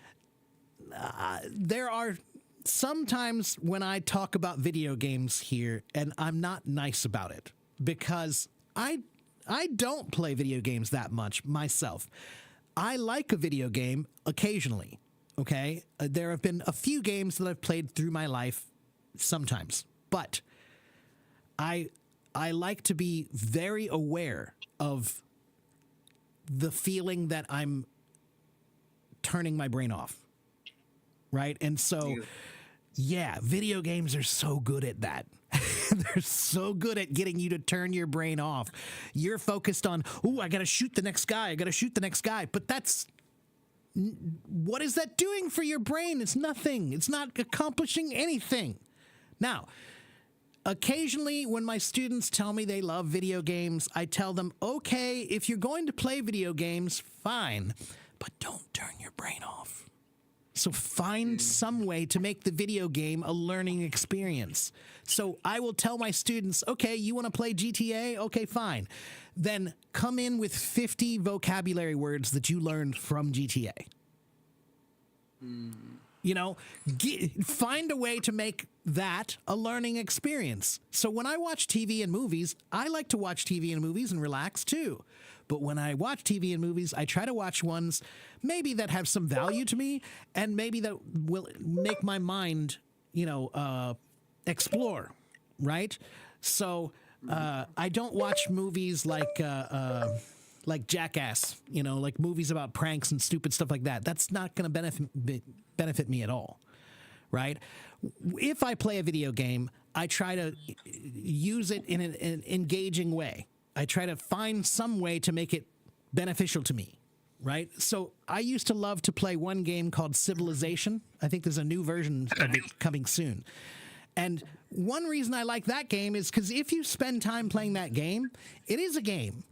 there are sometimes when I talk about video games here, and I'm not nice about it because I don't play video games that much myself. I like a video game occasionally. Okay, there have been a few games that I've played through my life sometimes, but I like to be very aware of the feeling that I'm turning my brain off, right? And so, yeah, video games are so good at that. They're so good at getting you to turn your brain off. You're focused on, ooh, I got to shoot the next guy. But what is that doing for your brain? It's nothing. It's not accomplishing anything. Now, occasionally, when my students tell me they love video games, I tell them, okay, if you're going to play video games, fine, but don't turn your brain off. So find some way to make the video game a learning experience. So I will tell my students, okay, you want to play GTA? Okay, fine. Then come in with 50 vocabulary words that you learned from GTA. You know, find a way to make that a learning experience. So when I watch TV and movies, I like to watch TV and movies and relax too. But when I watch TV and movies, I try to watch ones maybe that have some value to me and maybe that will make my mind, explore, right? So I don't watch movies like Jackass, like movies about pranks and stupid stuff like that. That's not going to benefit me at all, right? If I play a video game, I try to use it in an engaging way. I try to find some way to make it beneficial to me, right? So I used to love to play one game called Civilization. I think there's a new version of it coming soon. And one reason I like that game is because if you spend time playing that game, it is a game,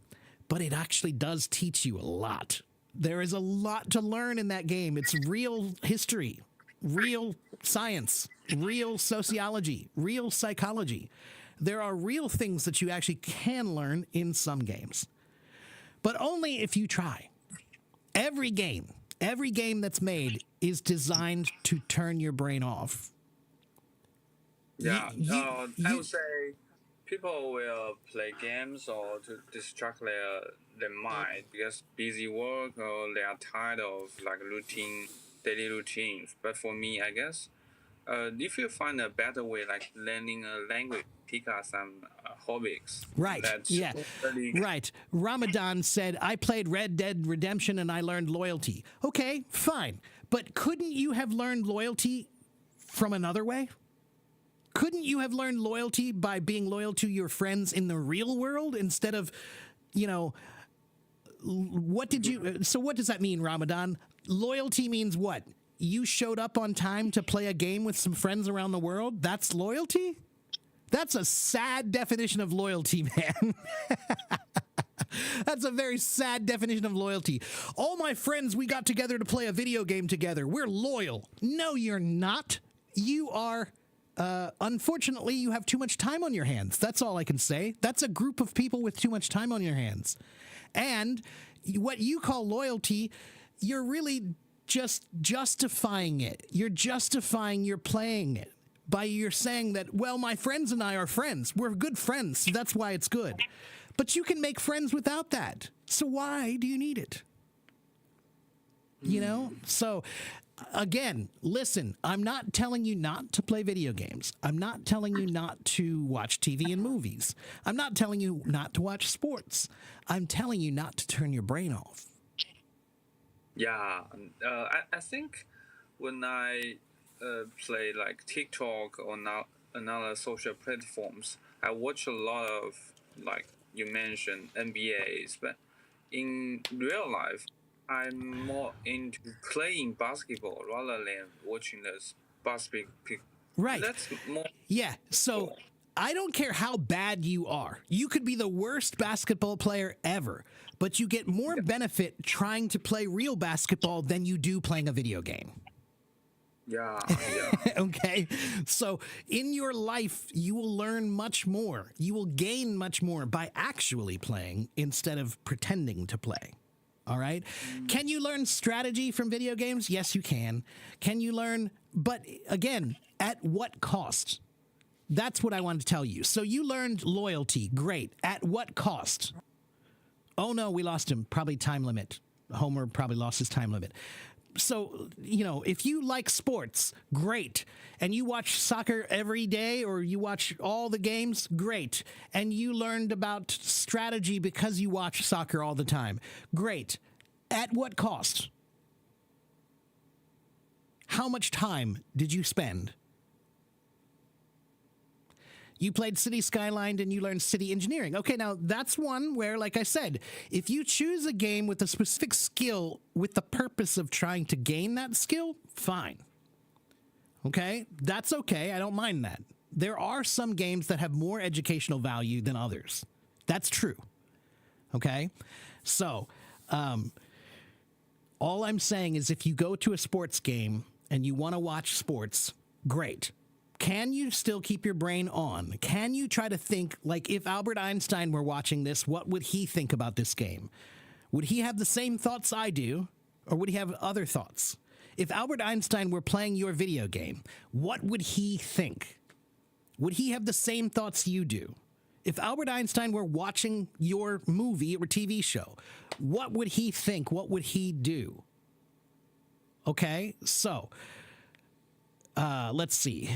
but it actually does teach you a lot. There is a lot to learn in that game. It's real history, real science, real sociology, real psychology. There are real things that you actually can learn in some games, but only if you try. Every game that's made is designed to turn your brain off. Yeah, I would say people will play games or to distract their mind because busy work or they are tired of like daily routines. But for me, I guess, if you find a better way, like learning a language, pick up some hobbies. Right. Yeah. Right. Ramadan said, I played Red Dead Redemption and I learned loyalty. Okay, fine. But couldn't you have learned loyalty from another way? Couldn't you have learned loyalty by being loyal to your friends in the real world instead of, what does that mean, Ramadan? Loyalty means what? You showed up on time to play a game with some friends around the world? That's loyalty? That's a sad definition of loyalty, man. That's a very sad definition of loyalty. All my friends, we got together to play a video game together. We're loyal. No, you're not. You are, unfortunately, you have too much time on your hands. That's all I can say. That's a group of people with too much time on your hands. And what you call loyalty, you're really just justifying it. You're justifying your playing it by you're saying that, well, my friends and I are friends. We're good friends, so that's why it's good. But you can make friends without that. So why do you need it? So again, listen, I'm not telling you not to play video games. I'm not telling you not to watch TV and movies. I'm not telling you not to watch sports. I'm telling you not to turn your brain off. Yeah, I think when I play like TikTok or another social platforms, I watch a lot of, like you mentioned, NBAs, but in real life, I'm more into playing basketball rather than watching this basketball. Right. That's more. Yeah. So I don't care how bad you are. You could be the worst basketball player ever, but you get more benefit trying to play real basketball than you do playing a video game. Yeah. Okay. So in your life, you will learn much more. You will gain much more by actually playing instead of pretending to play. All right. Can you learn strategy from video games? Yes, you can. Can you learn? But again, at what cost? That's what I wanted to tell you. So you learned loyalty. Great. At what cost? Oh, no, we lost him. Probably time limit. Homer probably lost his time limit. So, if you like sports, great. And you watch soccer every day or you watch all the games, great. And you learned about strategy because you watch soccer all the time, great. At what cost? How much time did you spend? You played City Skyline and you learned city engineering. Okay, now that's one where, like I said, if you choose a game with a specific skill with the purpose of trying to gain that skill, fine. Okay, that's okay. I don't mind that. There are some games that have more educational value than others. That's true. Okay, so all I'm saying is if you go to a sports game and you want to watch sports, great. Can you still keep your brain on? Can you try to think, like, if Albert Einstein were watching this, what would he think about this game? Would he have the same thoughts I do, or would he have other thoughts? If Albert Einstein were playing your video game, what would he think? Would he have the same thoughts you do? If Albert Einstein were watching your movie or TV show, what would he think? What would he do? Okay, so let's see.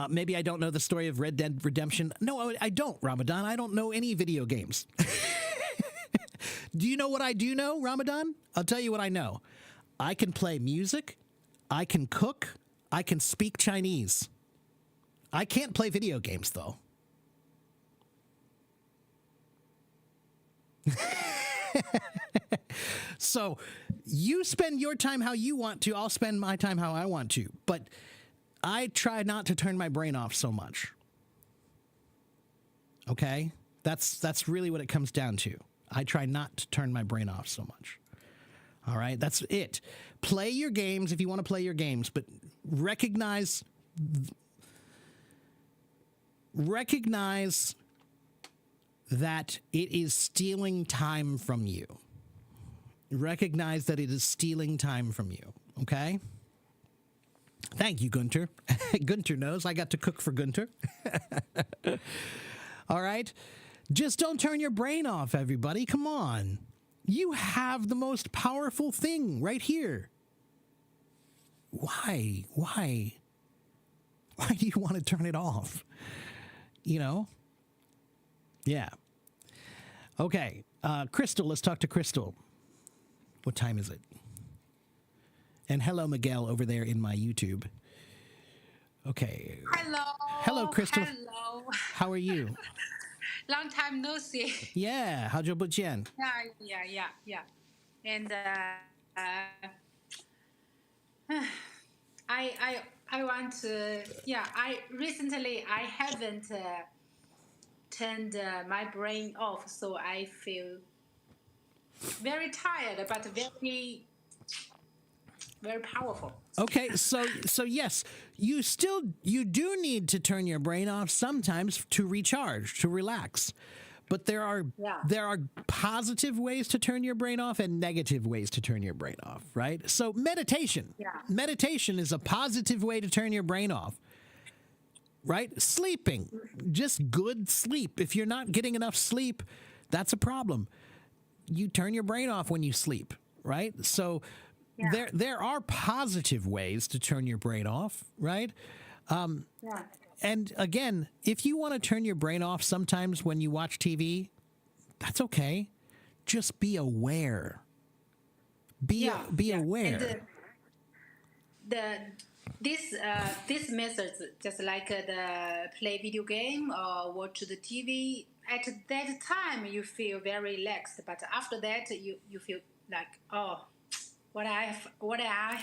Maybe I don't know the story of Red Dead Redemption. No, I don't, Ramadan. I don't know any video games. Do you know what I do know, Ramadan? I'll tell you what I know. I can play music. I can cook. I can speak Chinese. I can't play video games, though. So you spend your time how you want to. I'll spend my time how I want to. But I try not to turn my brain off so much. Okay? That's really what it comes down to. I try not to turn my brain off so much. All right? That's it. Play your games if you want to play your games, but recognize that it is stealing time from you. Recognize that it is stealing time from you. Okay? Thank you, Gunter. Gunter knows I got to cook for Gunter. All right? Just don't turn your brain off, everybody. Come on. You have the most powerful thing right here. Why? Why do you want to turn it off? You know? Yeah. Okay. Crystal, let's talk to Crystal. What time is it? And hello, Miguel, over there in my YouTube. Okay. Hello. Hello, Crystal. Hello. How are you? Long time no see. Yeah. 好久不见. Yeah. And I want to. Yeah. I haven't turned my brain off, so I feel very tired, but very powerful. Okay, so yes, you do need to turn your brain off sometimes to recharge, to relax. But there are positive ways to turn your brain off and negative ways to turn your brain off, right? So meditation. Yeah. Meditation is a positive way to turn your brain off. Right? Sleeping. Just good sleep. If you're not getting enough sleep, that's a problem. You turn your brain off when you sleep, right? So there are positive ways to turn your brain off, right? And again, if you want to turn your brain off sometimes when you watch TV, that's okay. Just be aware. Be aware. And this method, just like the play video game or watch the TV, at that time you feel very relaxed, but after that you feel like, oh, what I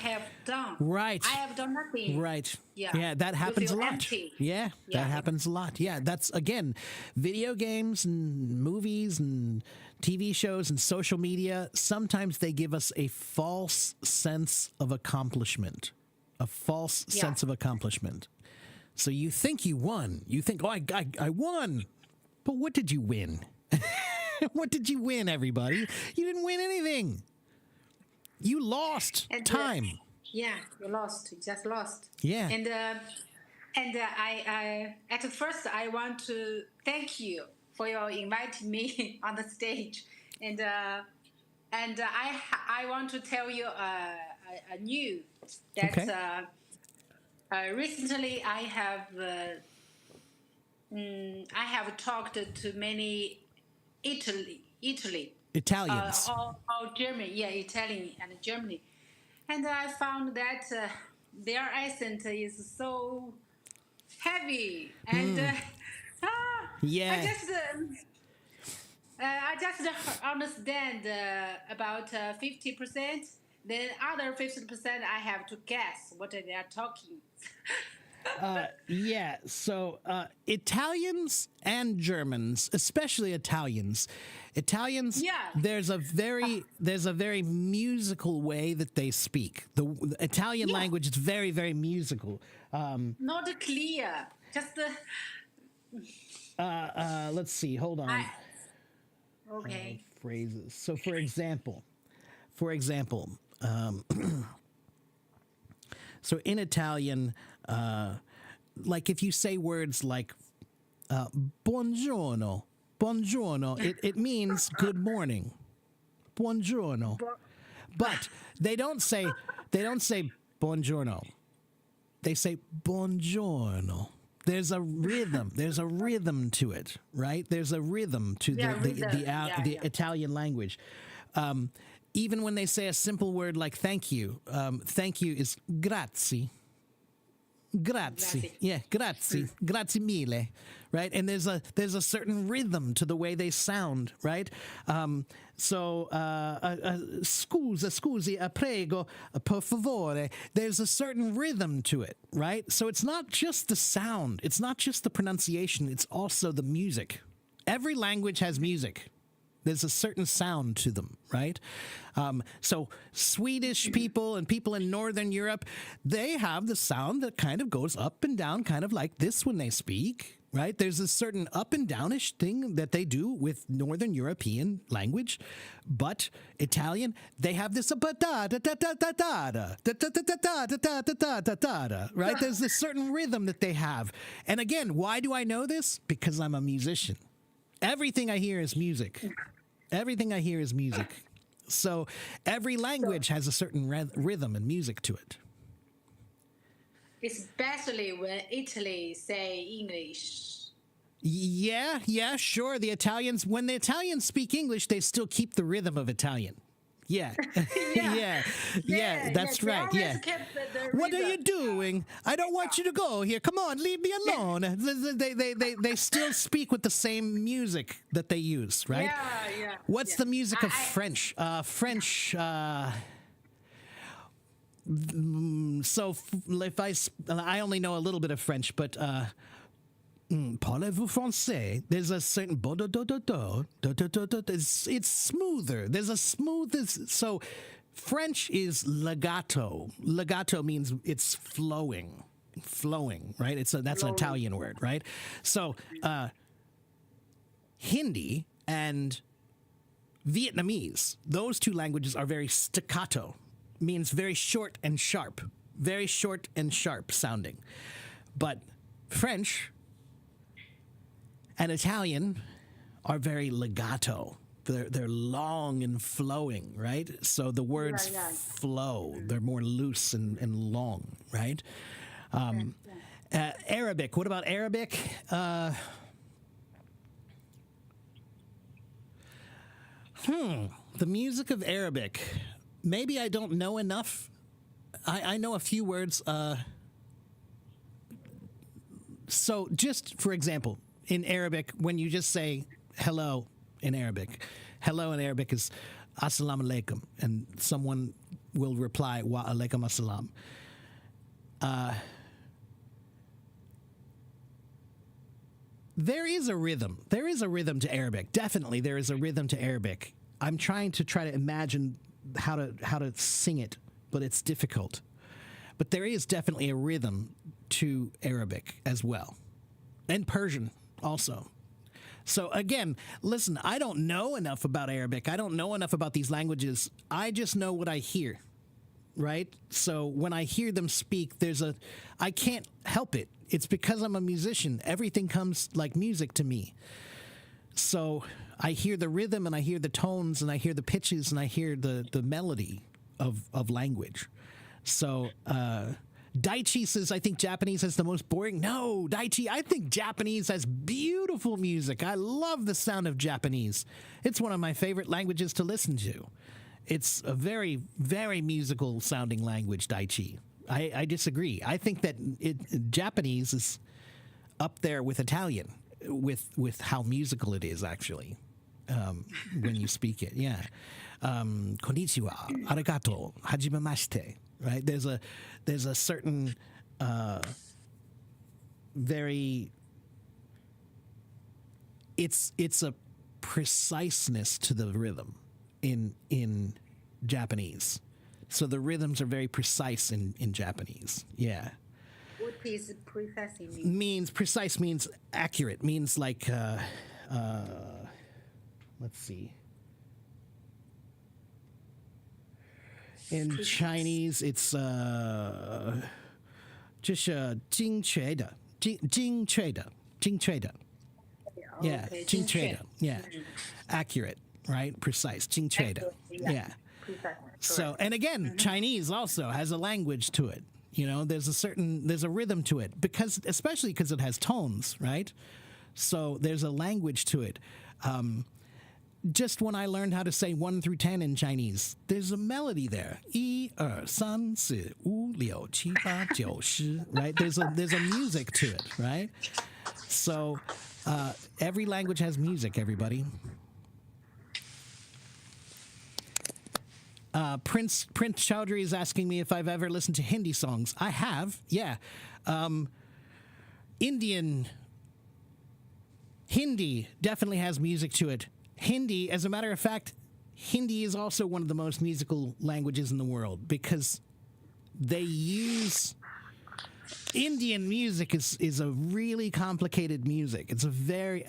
have done. Right. I have done nothing. Right. Yeah. Yeah, that happens a lot. Empty. Yeah, that happens a lot. Yeah, that's, again, video games and movies and TV shows and social media, sometimes they give us a false sense of accomplishment. A false sense of accomplishment. So you think you won. You think, oh, I won. But what did you win? What did you win, everybody? You didn't win anything. You lost time. You lost. You just lost. Yeah. And I at first I want to thank you for your inviting me on the stage, and I want to tell you a news that recently I have talked to many Italians. all Germany, Italian and Germany, and I found that their accent is so heavy, and I just understand about 50%. Then other 50% I have to guess what they are talking. Yeah, so Italians and Germans, especially Italians, Yeah. there's a very musical way that they speak. The Italian Yeah. language is very, very musical. Not clear. Just Let's see, hold on. okay. Phrases. So, for example, so in Italian, like if you say words like buongiorno, it means good morning. Buongiorno. But they don't say buongiorno. They say buongiorno. There's a rhythm to it, right? There's a rhythm to the Italian language. Even when they say a simple word like thank you is grazie. Grazie. Yeah, grazie. Grazie mille. Right? And there's a certain rhythm to the way they sound, right? Scusi, prego, per favore. There's a certain rhythm to it, right? So it's not just the sound, it's not just the pronunciation, it's also the music. Every language has music. There's a certain sound to them, right? So Swedish people and people in Northern Europe, they have the sound that kind of goes up and down, kind of like this when they speak, right? There's a certain up and downish thing that they do with Northern European language, but Italian, they have this right? There's this certain rhythm that they have. And again, why do I know this? Because I'm a musician. Everything I hear is music. Everything I hear is music. So every language has a certain rhythm and music to it. Especially when Italy say English. Yeah, sure. The Italians, when the Italians speak English, they still keep the rhythm of Italian. Yeah. yeah, that's they right. always Yeah. kept the What are rhythm. you doing? I don't want you to go here. Come on, leave me alone. They still speak with the same music that they use, right? Yeah. What's the music of I- French? French. So if I only know a little bit of French, but parlez-vous français? There's a certain it's smoother. There's a smoother. So French is legato. Legato means it's flowing, right? That's an Italian word, right? So Hindi and Vietnamese, those two languages are very staccato, means very short and sharp sounding. But French and Italian are very legato. They're long and flowing, right? So the words flow. They're more loose and long, right? Arabic. What about Arabic? The music of Arabic. Maybe I don't know enough. I know a few words. So just for example, in Arabic, when you just say hello in Arabic is assalamu alaikum, and someone will reply wa alaikum assalam. There is a rhythm. There is a rhythm to Arabic. Definitely, there is a rhythm to Arabic. I'm trying to imagine how to sing it, but it's difficult. But there is definitely a rhythm to Arabic as well, and Persian also. So again, listen, I don't know enough about Arabic. I don't know enough about these languages. I just know what I hear, right? So when I hear them speak, I can't help it. It's because I'm a musician. Everything comes like music to me. So I hear the rhythm and I hear the tones and I hear the pitches and I hear the melody of language. So Daichi says, I think Japanese has the most boring. No, Daichi, I think Japanese has beautiful music. I love the sound of Japanese. It's one of my favorite languages to listen to. It's a very, very musical sounding language, Daichi. I disagree. I think that Japanese is up there with Italian, with how musical it is, actually, when you speak it. Yeah. Konnichiwa, arigato, hajimemashite. Right? There's a certain very. It's a preciseness to the rhythm in Japanese. So the rhythms are very precise in Japanese. Yeah. What is precisely mean? Means precise means accurate. Means like let's see. In Chinese, it's 这是精确的, 精确的, 精确的. Yeah, Okay, 精确的. Yeah, accurate, right? Precise. 精确的. Yeah. Precise. So, and again, Chinese also has a language to it. You know, there's a rhythm to it especially because it has tones, right? So there's a language to it. Just when I learned how to say 1 through 10 in Chinese, there's a melody there. 1, 2, 3, 4, 5, 6, 7, 8, 9, 10, right? There's a music to it, right? So every language has music, everybody. Prince Chowdhury is asking me if I've ever listened to Hindi songs. I have, yeah. Indian Hindi definitely has music to it. Hindi, as a matter of fact, Hindi is also one of the most musical languages in the world because they use Indian music is a really complicated music.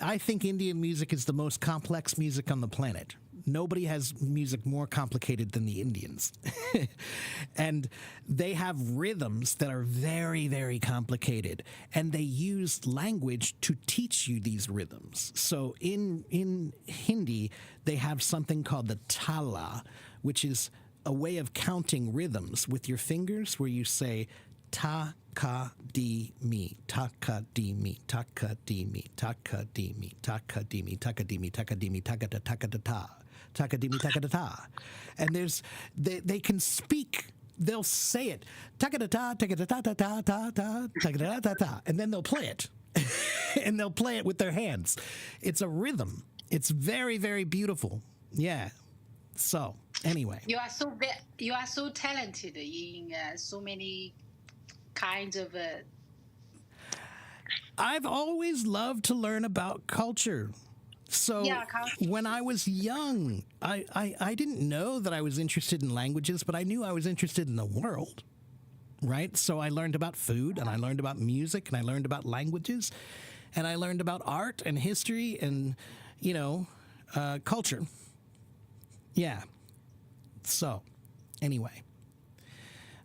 I think Indian music is the most complex music on the planet. Nobody has music more complicated than the Indians. And they have rhythms that are very, very complicated. And they use language to teach you these rhythms. So in Hindi, they have something called the tala, which is a way of counting rhythms with your fingers where you say ta ka di mi, ta ka di mi, ta ka di mi, ta ka di mi, ta ka di mi, ta ka di mi, ta ka di mi, ta ka da ta ka da ta. Takadimi takadata. And they can speak, they'll say it. Takadata, takadata, ta ta ta, takadata ta. And then they'll play it. And they'll play it with their hands. It's a rhythm. It's very, very beautiful. Yeah. So, anyway. You are so talented in so many kinds of. I've always loved to learn about culture. So when I was young, I didn't know that I was interested in languages, but I knew I was interested in the world, right? So I learned about food, and I learned about music, and I learned about languages, and I learned about art and history and, culture. Yeah. So, anyway.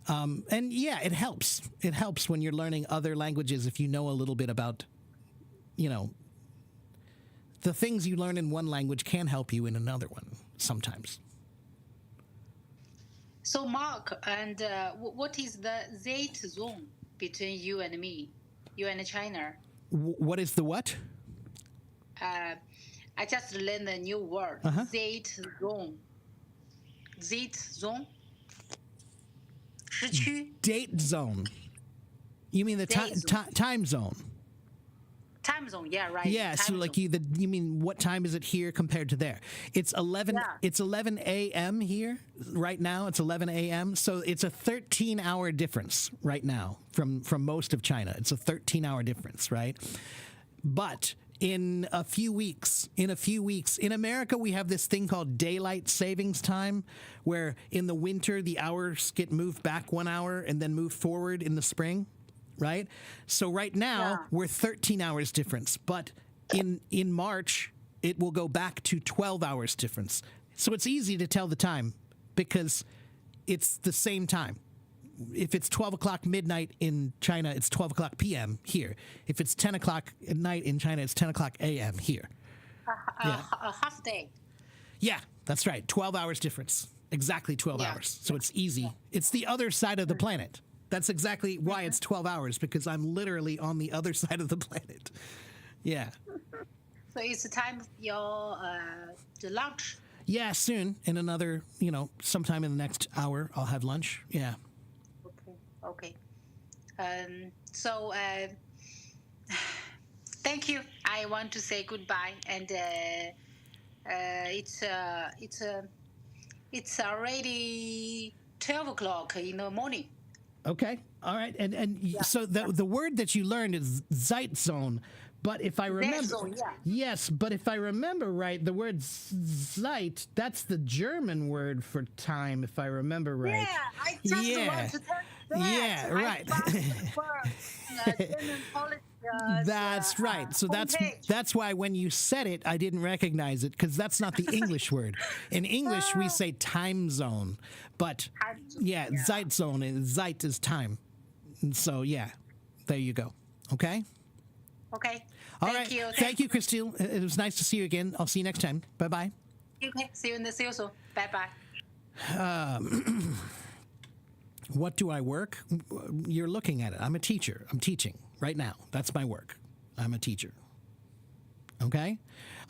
And yeah, it helps. It helps when you're learning other languages if you know a little bit about, the things you learn in one language can help you in another one sometimes. So, Mark, and what is the Z zone between you and me, you and China? What is the what? I just learned a new word. Z zone. Z zone. 时区. Date zone. You mean the time zone? Time zone, yeah, right. Yeah, so like you mean what time is it here compared to there? It's 11. Yeah. It's 11 a.m. here right now. It's 11 a.m. So it's a 13-hour difference right now from most of China. It's a 13-hour difference, right? But in a few weeks, in America, we have this thing called daylight savings time, where in the winter the hours get moved back 1 hour and then moved forward in the spring. Right? So right now, we're 13 hours difference. But in March, it will go back to 12 hours difference. So it's easy to tell the time because it's the same time. If it's 12 o'clock midnight in China, it's 12 o'clock p.m. here. If it's 10 o'clock at night in China, it's 10 o'clock a.m. here. A half day. Yeah, that's right. 12 hours difference. Exactly 12 hours. So it's easy. It's the other side of the planet. That's exactly why it's 12 hours, because I'm literally on the other side of the planet. Yeah. So it's time your the lunch. Yeah, soon. In another, sometime in the next hour, I'll have lunch. Yeah. Okay. So thank you. I want to say goodbye, and it's already 12 o'clock in the morning. Okay. All right. So the word that you learned is Zeitzone. But if I remember, Zeitzone, yeah. yes, but if I remember right, the word Zeit, that's the German word for time, if I remember right. Yeah, I just Yeah. want to tell you that. Yeah, right. I found the first, German policy, That's right. So homepage. that's why when you said it, I didn't recognize it because that's not the English word. In English, we say time zone, but yeah, Zeitzone and Zeit is time. And so yeah, there you go. Okay. Okay. All Thank right. you. Thank you, Christine. It was nice to see you again. I'll see you next time. Bye bye. Okay. See you soon. Bye bye. What do I work? You're looking at it. I'm a teacher. I'm teaching right now. That's my work. I'm a teacher. Okay?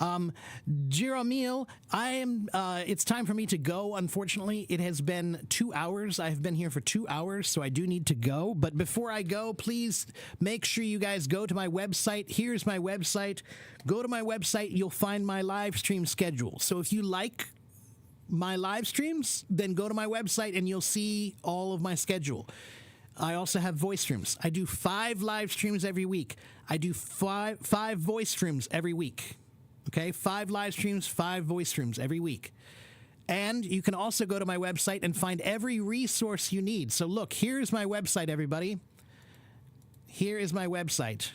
Jeromil, it's time for me to go, unfortunately. It has been 2 hours. I've been here for 2 hours, so I do need to go. But before I go, please make sure you guys go to my website. Here's my website. Go to my website. You'll find my live stream schedule. So if you like my live streams, then go to my website and you'll see all of my schedule. I also have voice streams. I do 5 live streams every week. I do five voice streams every week. Okay, 5 live streams, 5 voice streams every week. And you can also go to my website and find every resource you need. So look, here's my website, everybody. Here is my website.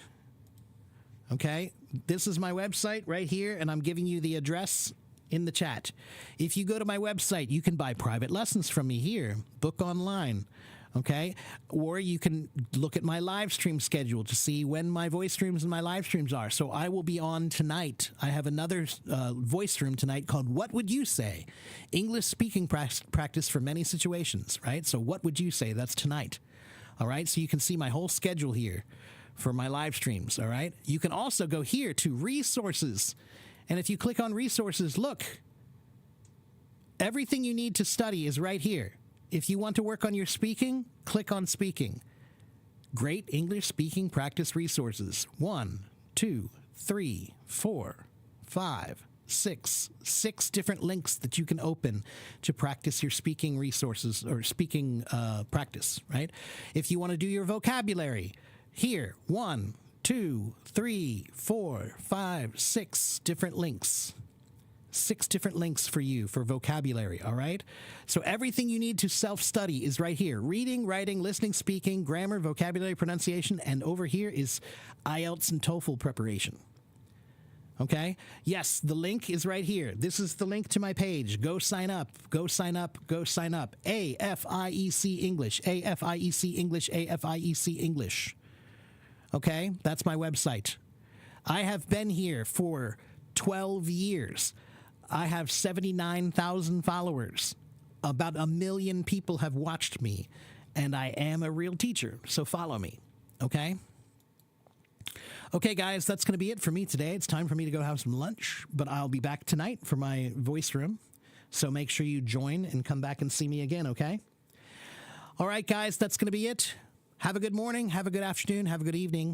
Okay, this is my website right here, and I'm giving you the address in the chat. If you go to my website, you can buy private lessons from me here, book online, okay? Or you can look at my live stream schedule to see when my voice streams and my live streams are. So I will be on tonight. I have another voice stream tonight called What Would You Say? English speaking practice for many situations, right? So what would you say? That's tonight, all right? So you can see my whole schedule here for my live streams, all right? You can also go here to resources. And if you click on resources, look, everything you need to study is right here. If you want to work on your speaking, click on speaking. Great English speaking practice resources. 1, 2, 3, 4, 5, 6. 6 different links that you can open to practice your speaking resources or speaking practice, right? If you want to do your vocabulary, here, 1, 2, 3, 4, 5, 6 different links. 6 different links for you for vocabulary, all right? So everything you need to self-study is right here. Reading, writing, listening, speaking, grammar, vocabulary, pronunciation, and over here is IELTS and TOEFL preparation. Okay? Yes, the link is right here. This is the link to my page. Go sign up. Go sign up. Go sign up. AFIEC English. AFIEC English. AFIEC English. Okay? That's my website. I have been here for 12 years. I have 79,000 followers. About 1 million people have watched me, and I am a real teacher, so follow me, okay? Okay, guys, that's going to be it for me today. It's time for me to go have some lunch, but I'll be back tonight for my voice room, so make sure you join and come back and see me again, okay? All right, guys, that's going to be it. Have a good morning, have a good afternoon, have a good evening.